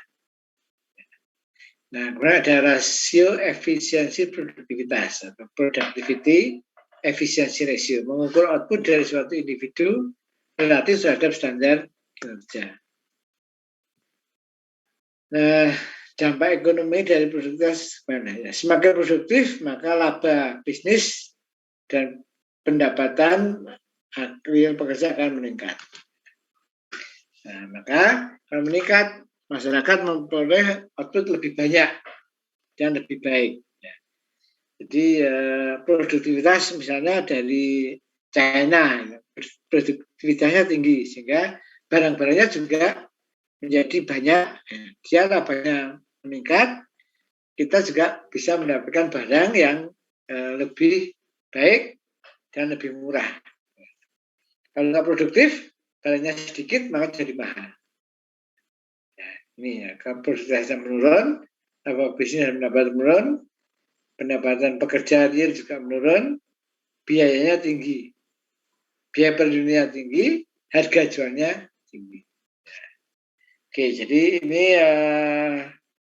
Nah, kemudian ada rasio efisiensi produktivitas atau productivity efficiency ratio, mengukur output dari suatu individu relatif terhadap standar kinerja. Nah, dampak ekonomi dari produktivitas mana ya? Semakin produktif, maka laba bisnis dan pendapatan real pekerja akan meningkat. Nah, maka kalau meningkat, masyarakat memperoleh output lebih banyak dan lebih baik. Ya. Jadi produktivitas misalnya dari China, produktivitasnya tinggi sehingga barang-barangnya juga menjadi banyak. Ya. Dia labanya meningkat, kita juga bisa mendapatkan barang yang lebih baik dan lebih murah. Kalau nggak produktif, barangnya sedikit, maka jadi mahal. Ini ya, kalau produktivitasnya menurun, apa bisnis dan pendapatan menurun, pendapatan pekerja dia juga menurun, biayanya tinggi. Biaya per unitnya tinggi, harga jualnya tinggi. Oke, jadi ini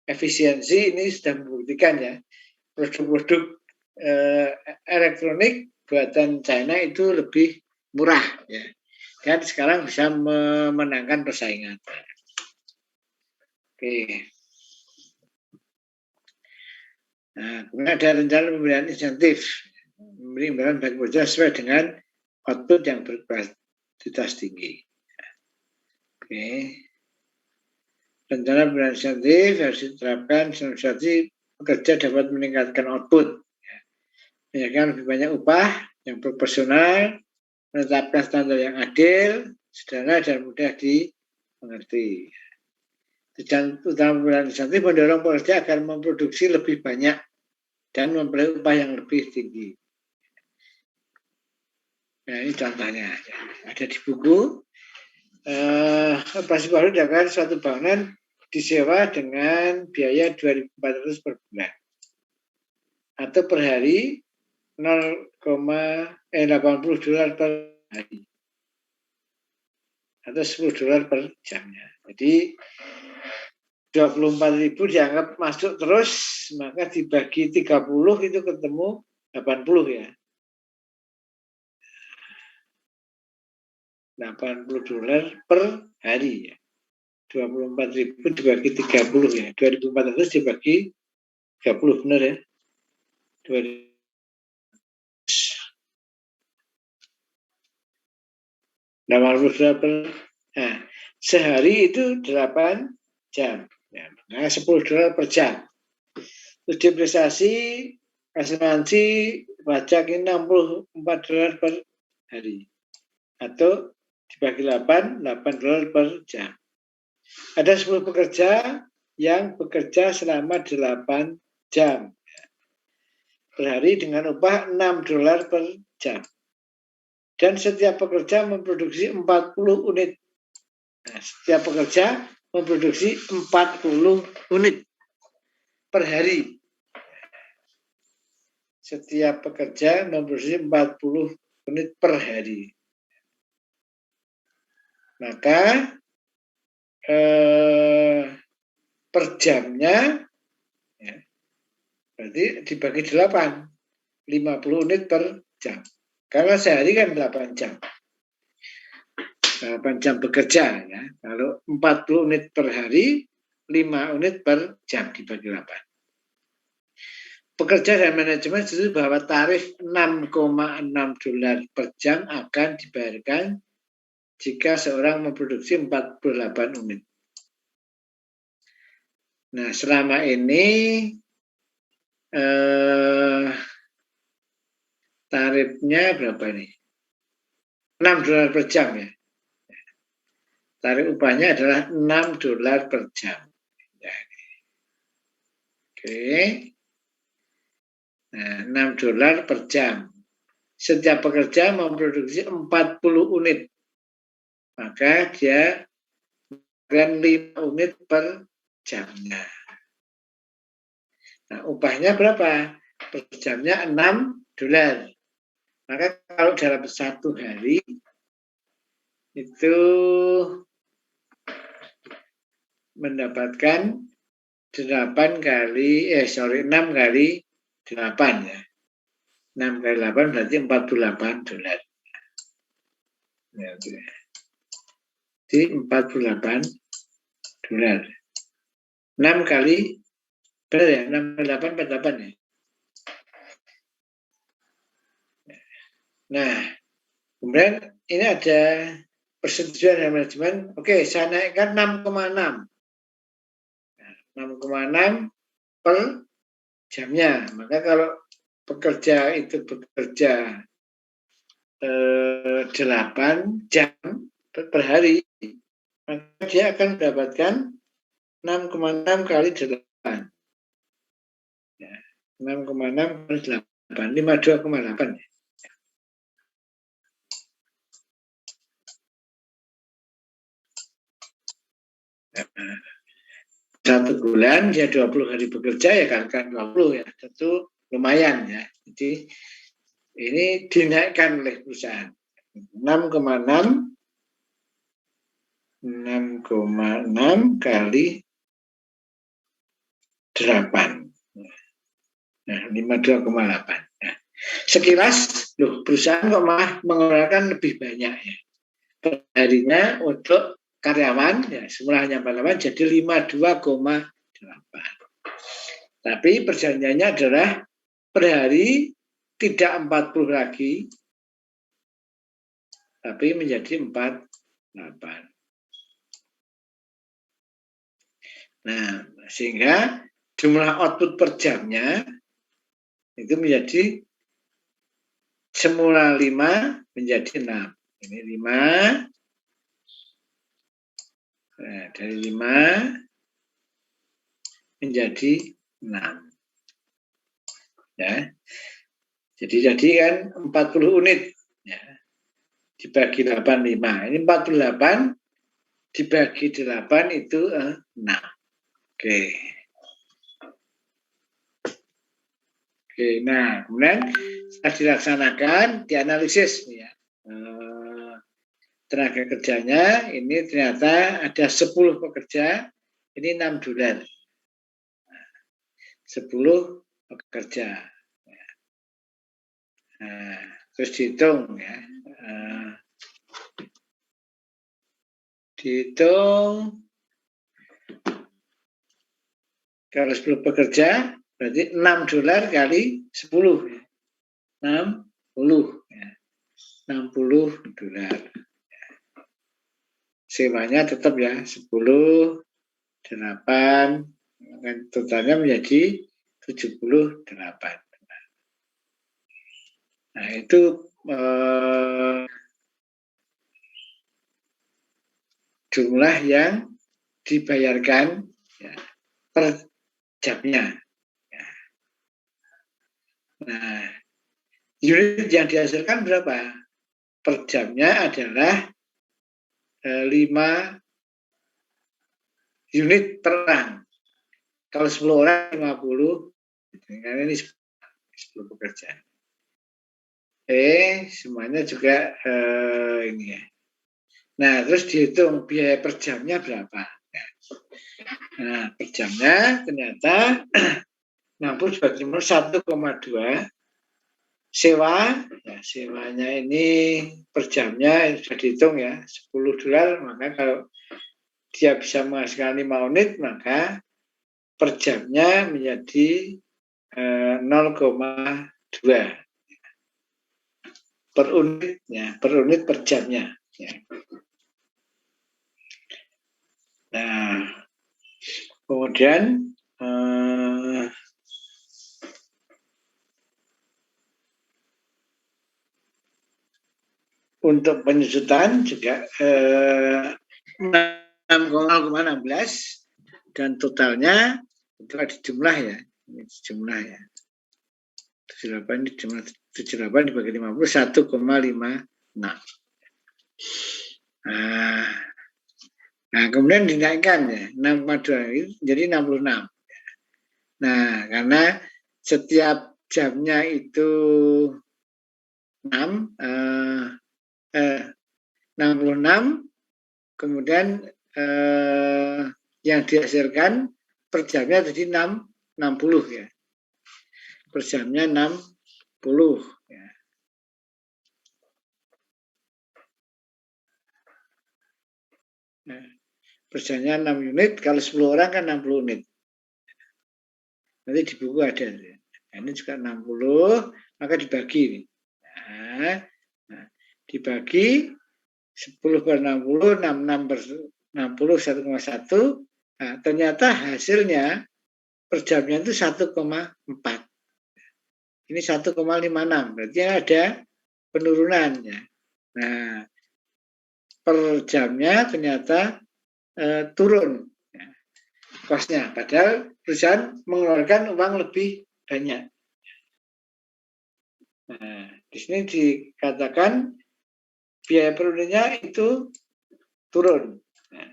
efisiensi ini sudah membuktikan ya, produk-produk elektronik buatan China itu lebih murah ya. Dan sekarang bisa memenangkan persaingan. Oke. Nah, kemudian ada rencana pemberian insentif, memberi imbalan bagi pekerja sesuai dengan output yang berkualitas tinggi. Oke. Rencana pemberian insentif harus diterapkan sosialisasi pekerja dapat meningkatkan output. Menyediakan lebih banyak upah yang proporsional, menetapkan standar yang adil, sederhana dan mudah dimengerti. Tujuan utama pemberian insentif mendorong pekerja agar memproduksi lebih banyak dan memperoleh upah yang lebih tinggi. Nah, ini contohnya ada di buku. Operasi baru dilakukan suatu bangunan disewa dengan biaya 2.400 per bulan atau per hari 0,80 dolar per hari atau 10 dolar per jamnya. Jadi 24.000 dianggap masuk terus, maka dibagi 30 itu ketemu 80 ya. 80 dolar per hari ya. 24.000 dibagi 30 ya. 2.400 dibagi 30 benar ya. 80 dolar per sehari itu 8 jam. Ya, nah 10 dolar per jam. Terus depresiasi, asuransi, pajak ini 64 dolar per hari. Atau dibagi 8 dolar per jam. Ada 10 pekerja yang bekerja selama 8 jam per hari dengan upah 6 dolar per jam. Dan setiap pekerja memproduksi 40 unit. Nah, setiap pekerja memproduksi 40 unit per hari. Setiap pekerja memproduksi 40 unit per hari. Maka per jamnya ya, berarti dibagi 8, 50 unit per jam. Karena sehari kan 8 jam. 8 jam bekerja ya. Kalau 40 unit per hari, 5 unit per jam dibagi 8. Pekerja dan manajemen setuju bahwa tarif 6,6 dolar per jam akan dibayarkan jika seorang memproduksi 48 unit. Nah, selama ini tarifnya berapa ini? 6 dolar per jam ya. Tarif upahnya adalah 6 dolar per jam. Ya. Oke. Nah, 6 dolar per jam. Setiap pekerja memproduksi 40 unit. Maka dia akan 5 unit per jamnya. Nah, upahnya berapa? Per jamnya 6 dolar. Maka kalau dalam satu hari itu mendapatkan 6 kali 8 ya. 6 kali 8 berarti 48 dolar. Ya, jadi 48 dolar. 6 kali benar ya? 6 kali 8 48 ya. Nah, kemudian ini ada persetujuan dari manajemen. Oke, saya naikkan 6,6. 6,6 per jamnya. Maka kalau pekerja itu bekerja 8 jam per hari, maka dia akan mendapatkan 6,6 kali 8. Ya, 6,6 kali 8, 52,8. Satu bulan dia 20 hari bekerja ya kan 20 ya, tentu lumayan ya. Jadi ini dinaikkan oleh perusahaan 6,6 kali 8. Nah, 52,8. Nah, sekilas perusahaan kok malah mengeluarkan lebih banyak ya. Perharinya untuk karyawan ya semula hanya 48 jadi 52,8. Tapi perjanjiannya adalah per hari tidak 40 lagi, tapi menjadi 48. Nah, sehingga jumlah output per jamnya itu menjadi semula 5 menjadi 6. Ini 5. Nah, dari 5 menjadi 6. Ya. Jadi kan 40 unit ya. Dibagi 85. Ini 48 dibagi 8 itu 6. Oke. Nah kemudian setelah dilaksanakan, dianalisis ya. Tenaga kerjanya ini ternyata ada 10 pekerja, ini $6. 10 pekerja. Nah, terus dihitung ya. Dihitung kalau 10 pekerja berarti $6 kali 10 ya. 60 ya. $60. Sewanya tetap ya 10, 8, totalnya menjadi 78. Nah itu jumlah yang dibayarkan ya, per jamnya. Ya. Nah, unit yang dihasilkan berapa? Per jamnya adalah 5 unit per orang. Kalau 10 orang 50, karena ini 10 pekerja. Semuanya juga ini ya. Nah, terus dihitung biaya per jamnya berapa. Nah, per jamnya ternyata 60 dibagi 1,2. Sewa, ya, sewanya ini per jamnya sudah dihitung ya, $10. Maka kalau dia bisa menghasilkan 5 unit, maka per jamnya menjadi 0,2 per unit ya, per jamnya ya. Nah, kemudian untuk penyusutan juga 0,16 dan totalnya itu ada jumlah ya, ini jumlah ya. 78 ini jumlah 78 dibagi 50 1,56. Nah, kemudian dinaikkan ya 6,2 jadi 66. Nah, karena setiap jamnya itu 66, kemudian yang dihasilkan per jamnya jadi 60 ya. Per jamnya 60 ya. Nah, per jamnya 6 unit, kalau 10 orang kan 60 unit. Nanti di buku ada. Nah, ini juga 60, maka dibagi. Nah, dibagi 10 per 60, 66 per 60, 1,1. Nah, ternyata hasilnya per jamnya itu 1,4. Ini 1,56, berarti ada penurunan ya. Nah, per jamnya ternyata turun ya, kosnya, padahal perusahaan mengeluarkan uang lebih banyak. Nah, di sini dikatakan biaya per unitnya itu turun. Nah,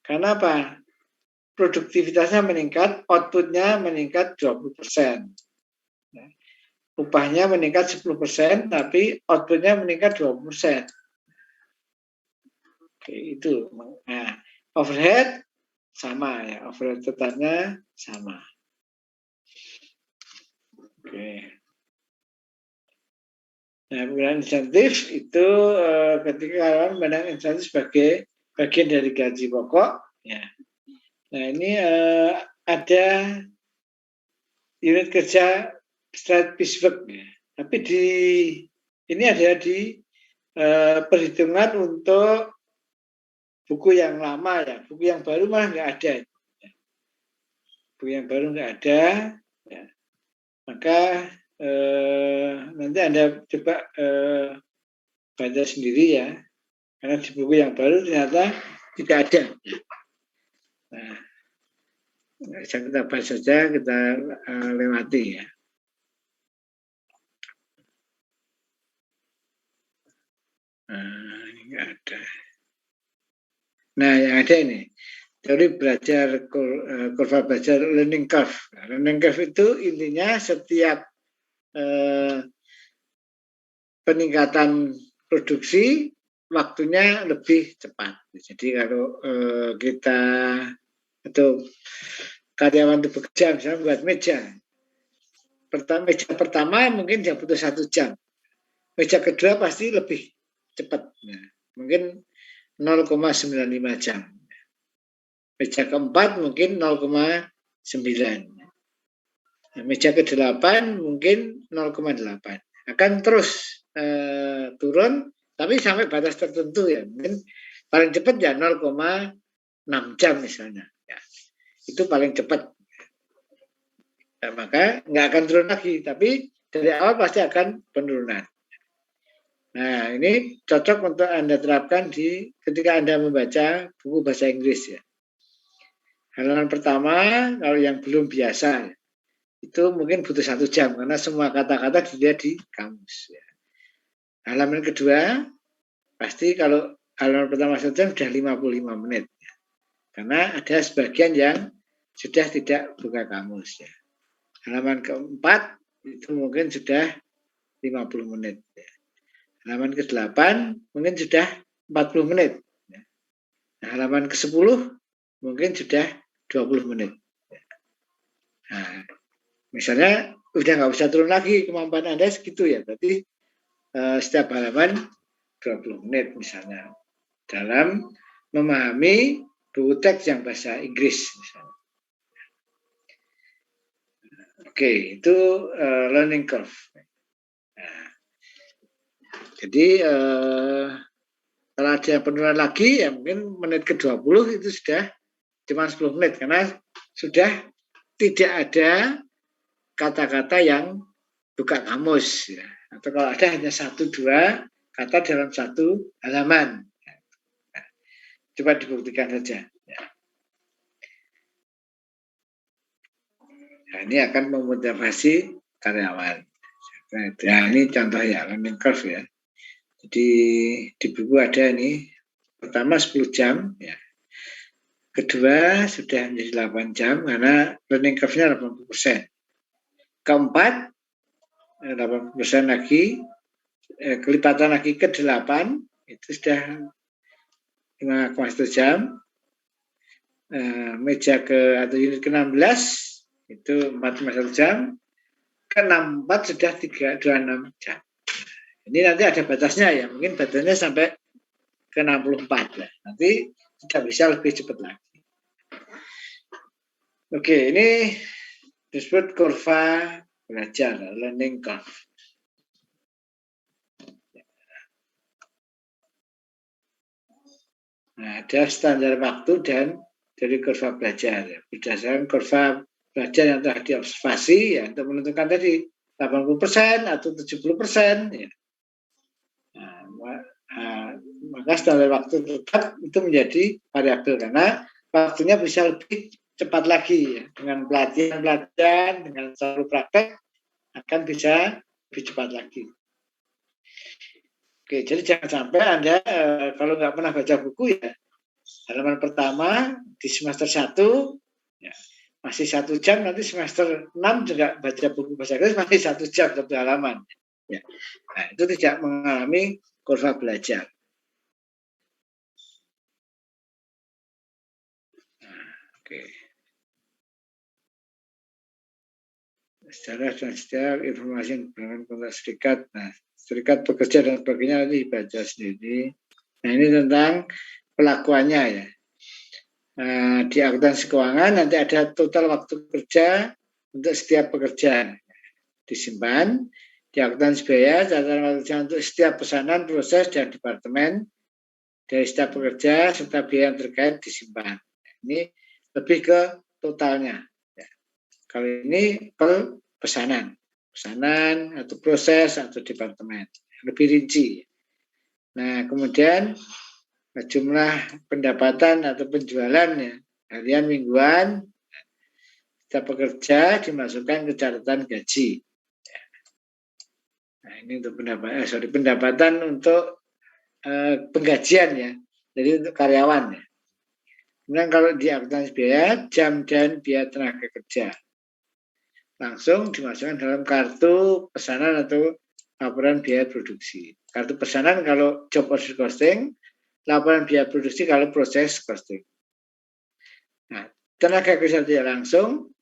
karena apa? Produktivitasnya meningkat, outputnya meningkat 20%. Nah, upahnya meningkat 10%, tapi outputnya meningkat 20%. Oke, itu. Nah, overhead sama ya, overhead tetapnya sama. Oke. Nah, penggunaan insentif itu ketika karyawan memandang insentif sebagai bagian dari gaji pokok. Ya. Nah, ini ada unit kerja straight Pittsburgh ya. Tapi ini ada di perhitungan untuk buku yang lama ya, buku yang baru malah nggak ada. Buku yang baru nggak ada, ya. Maka nanti Anda coba baca sendiri ya, karena di buku yang baru ternyata tidak ada. Nah, kita bahas saja, kita lewati ya. Ini nggak ada. Nah, yang ada ini teori belajar kurva belajar learning curve. Learning curve itu intinya setiap peningkatan produksi waktunya lebih cepat. Jadi kalau kita atau karyawan itu bekerja misalnya buat meja pertama mungkin dia butuh 1 jam. Meja kedua pasti lebih cepat. Nah, mungkin 0,95 jam. Meja keempat mungkin 0,9. Meja ke-8 mungkin 0,8. Akan terus turun, tapi sampai batas tertentu ya. Mungkin paling cepat ya 0,6 jam misalnya. Ya. Itu paling cepat. Ya, maka nggak akan turun lagi, tapi dari awal pasti akan penurunan. Nah, ini cocok untuk Anda terapkan ketika Anda membaca buku bahasa Inggris ya. Halaman pertama, kalau yang belum biasa, itu mungkin butuh 1 jam, karena semua kata-kata dilihat di kamus. Ya. Halaman kedua, pasti kalau halaman pertama 1 jam sudah 55 menit. Ya. Karena ada sebagian yang sudah tidak buka kamus. Ya. Halaman keempat, itu mungkin sudah 50 menit. Ya. Halaman ke-8 mungkin sudah 40 menit. Ya. Nah, halaman ke-10 mungkin sudah 20 menit. Ya. Nah, misalnya udah nggak bisa turun lagi kemampuan Anda segitu ya, berarti setiap halaman 20 menit misalnya dalam memahami buku teks yang bahasa Inggris misalnya. Oke, itu learning curve. Nah, jadi kalau ada penurunan lagi ya mungkin menit ke-20 itu sudah cuma 10 menit karena sudah tidak ada kata-kata yang buka kamus ya. Atau kalau ada hanya 1-2 kata dalam satu halaman. Nah, coba dibuktikan saja. Ya. Nah, ini akan memotivasi karyawan. Nah, ini contoh ya, learning curve ya. Jadi di buku ada ini, pertama 10 jam, ya. Kedua sudah menjadi 8 jam karena learning curve-nya 80%. Keempat 80% lagi, kelipatan lagi ke-8 itu sudah 5,1 jam. Meja atau unit ke-16 itu 4,1 jam. Ke-64 sudah 26 jam. Ini nanti ada batasnya ya, mungkin batasnya sampai ke-64 ya. Nanti tidak bisa lebih cepat lagi. Oke, ini disebut kurva belajar, learning curve. Nah, ada standar waktu dan dari kurva belajar. Berdasarkan kurva belajar yang telah diobservasi ya, untuk menentukan tadi 80% atau 70% ya. Maka standar waktu tetap itu menjadi variabel karena waktunya bisa lebih cepat lagi ya. Dengan pelatihan dengan selalu praktek akan bisa lebih cepat lagi. Oke, jadi jangan sampai Anda kalau nggak pernah baca buku ya, halaman pertama di semester 1 ya, masih 1 jam, nanti semester 6 juga baca buku bahasa Inggris masih 1 jam 1 halaman. Ya. Nah, itu tidak mengalami kurva belajar. Nah, oke. Sejarah dan sejarah informasi yang dengan konteks serikat. Nah, serikat bekerja dan sebagainya nanti dibaca sendiri. Nah, ini tentang pelakuannya ya. Nah, di akuntansi keuangan nanti ada total waktu kerja untuk setiap pekerjaan disimpan. Di akuntansi biaya catatan waktu kerja untuk setiap pesanan, proses, dan departemen dari setiap pekerja serta biaya yang terkait disimpan. Ini lebih ke totalnya. Kalau ini per pesanan atau proses atau departemen, lebih rinci. Nah, kemudian jumlah pendapatan atau penjualan ya, harian, mingguan, setiap pekerja dimasukkan ke catatan gaji. Nah, ini untuk pendapatan untuk penggajian ya, jadi untuk karyawan ya. Kemudian kalau di akuntansi biaya, jam dan biaya tenaga kerja langsung dimasukkan dalam kartu pesanan atau laporan biaya produksi. Kartu pesanan kalau job order costing, laporan biaya produksi kalau proses costing. Nah, tenaga kerja tidak langsung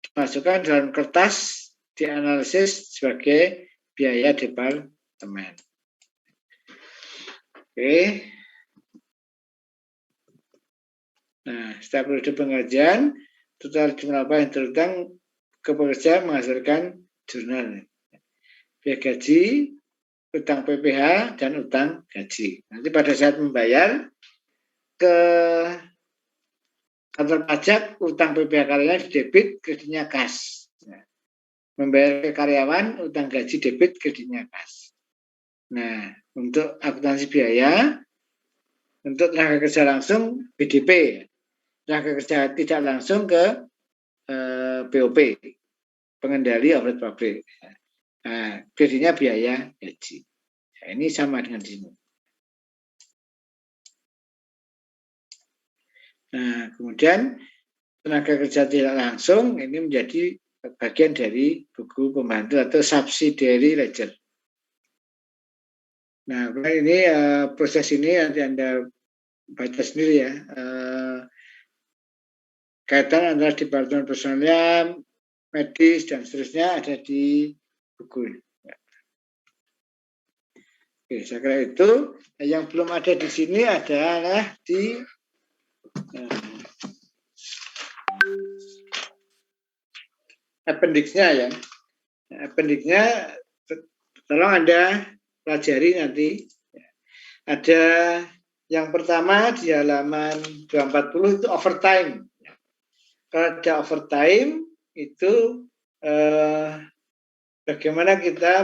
dimasukkan dalam kertas dianalisis sebagai biaya departemen. Oke. Nah, setiap periode pengajian, total jumlah apa yang terutang ke pekerja menghasilkan jurnal. Biaya gaji, utang PPh, dan utang gaji. Nanti pada saat membayar ke kantor pajak, utang PPh karyawan debit, kreditnya kas. Membayar ke karyawan, utang gaji debit, kreditnya kas. Nah, untuk akuntansi biaya, untuk tenaga kerja langsung BDP, tenaga kerja tidak langsung ke BOP, pengendali overhead pabrik. Nah, kreditnya biaya gaji. Nah, ini sama dengan di sini. Nah, kemudian tenaga kerja tidak langsung ini menjadi bagian dari buku pembantu atau subsidiary ledger. Nah, ini proses ini nanti Anda baca sendiri ya. Kaitan antara departemen personalnya, medis, dan seterusnya ada di buku ini. Oke, saya kira itu. Yang belum ada di sini adalah di appendix-nya ya. Appendix-nya tolong Anda pelajari nanti. Ada yang pertama di halaman 240 itu overtime. Kalau ada overtime itu bagaimana kita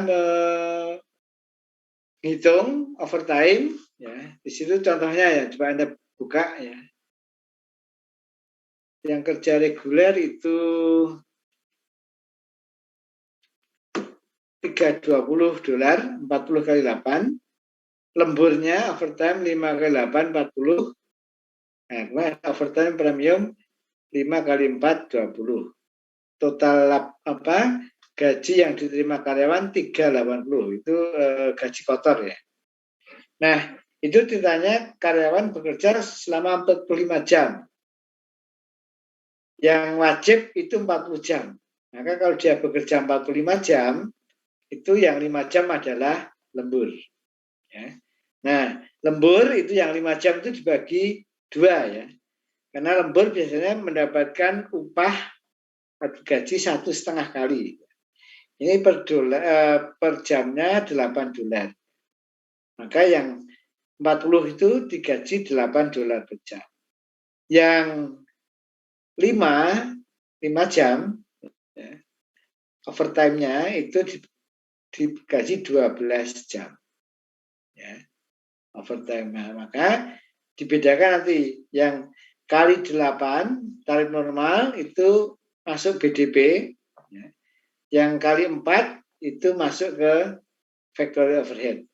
menghitung overtime ya. Di situ contohnya ya, coba Anda buka ya. Yang kerja reguler itu 320 dolar, 40 kali 8. Lemburnya overtime 5 kali 8, 40. Nah, overtime premium 5 kali 4, 20. Total apa? Gaji yang diterima karyawan 380. Itu gaji kotor ya. Nah, itu ditanya karyawan bekerja selama 45 jam. Yang wajib itu 40 jam. Maka kalau dia bekerja 45 jam, itu yang 5 jam adalah lembur. Ya. Nah, lembur itu yang 5 jam itu dibagi 2 ya. Karena lembur biasanya mendapatkan upah atau gaji 1,5 kali. Ini per jamnya 8 dolar. Maka yang 40 itu digaji 8 dolar per jam. Yang 5 jam ya, overtime-nya itu digaji 12 jam. Ya. Overtime. Nah, maka dibedakan nanti yang kali 8 tarif normal itu masuk BDP, ya. Yang kali 4 itu masuk ke factory overhead.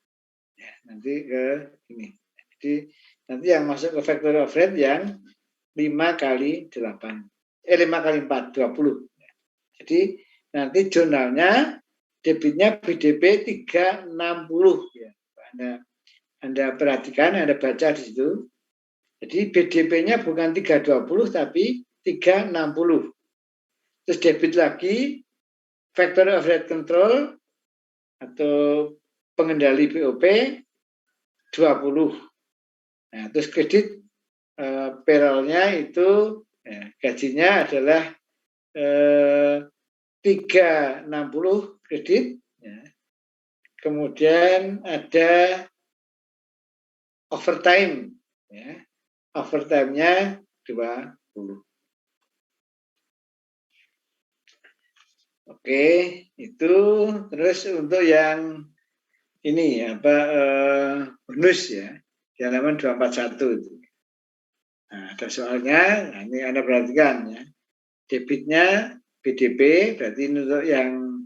Ya, nanti ke ini. Jadi nanti yang masuk ke factory overhead yang 5 kali 8. 5 kali 4, 20. Jadi nanti jurnalnya debitnya BDP 360 ya. Anda perhatikan, Anda baca di situ. Jadi BDP-nya bukan 320 tapi 360. Terus debit lagi factory overhead control atau pengendali BOP 20. Nah, terus kredit payroll-nya itu gajinya adalah 360 kredit. Ya. Kemudian ada overtime. Ya. Overtime-nya 20. Oke, itu terus untuk yang ini bonus ya, di halaman 241 itu. Nah, ada soalnya, nah ini Anda perhatikan ya. Debitnya BDP, berarti untuk yang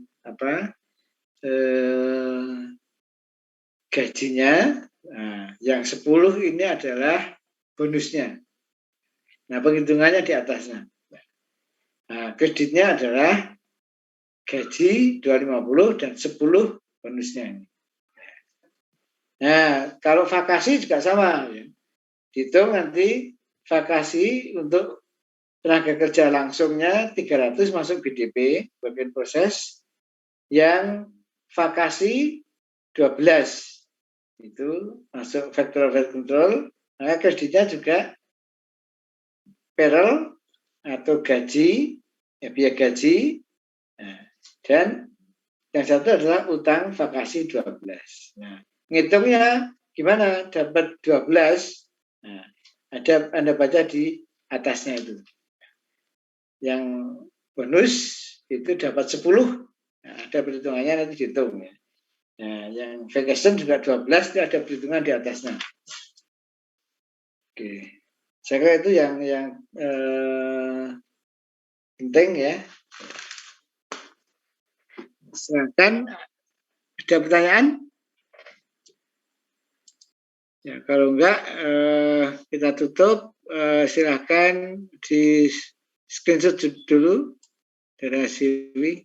gajinya, nah, yang 10 ini adalah bonusnya. Nah, penghitungannya di atasnya. Nah, kreditnya adalah gaji 250 dan 10 bonusnya ini. Nah, kalau vakasi juga sama ya. Dihitung nanti vakasi untuk tenaga kerja langsungnya 300 masuk BDP bagian proses, yang vakasi 12 itu masuk factor overhead control. Nah, kreditnya juga payroll atau gaji, ya biaya gaji. Nah, dan yang satu adalah utang vakasi 12. Nah, ngitungnya gimana? Dapat 12. Nah, ada Anda baca di atasnya itu. Yang bonus itu dapat 10. Nah, ada perhitungannya nanti dihitung ya. Nah, yang vacation juga 12 itu ada perhitungan di atasnya. Oke. Saya kira itu yang penting ya. Silakan, ada pertanyaan? Ya, kalau enggak kita tutup. Silakan di screenshot dulu dari Siwi.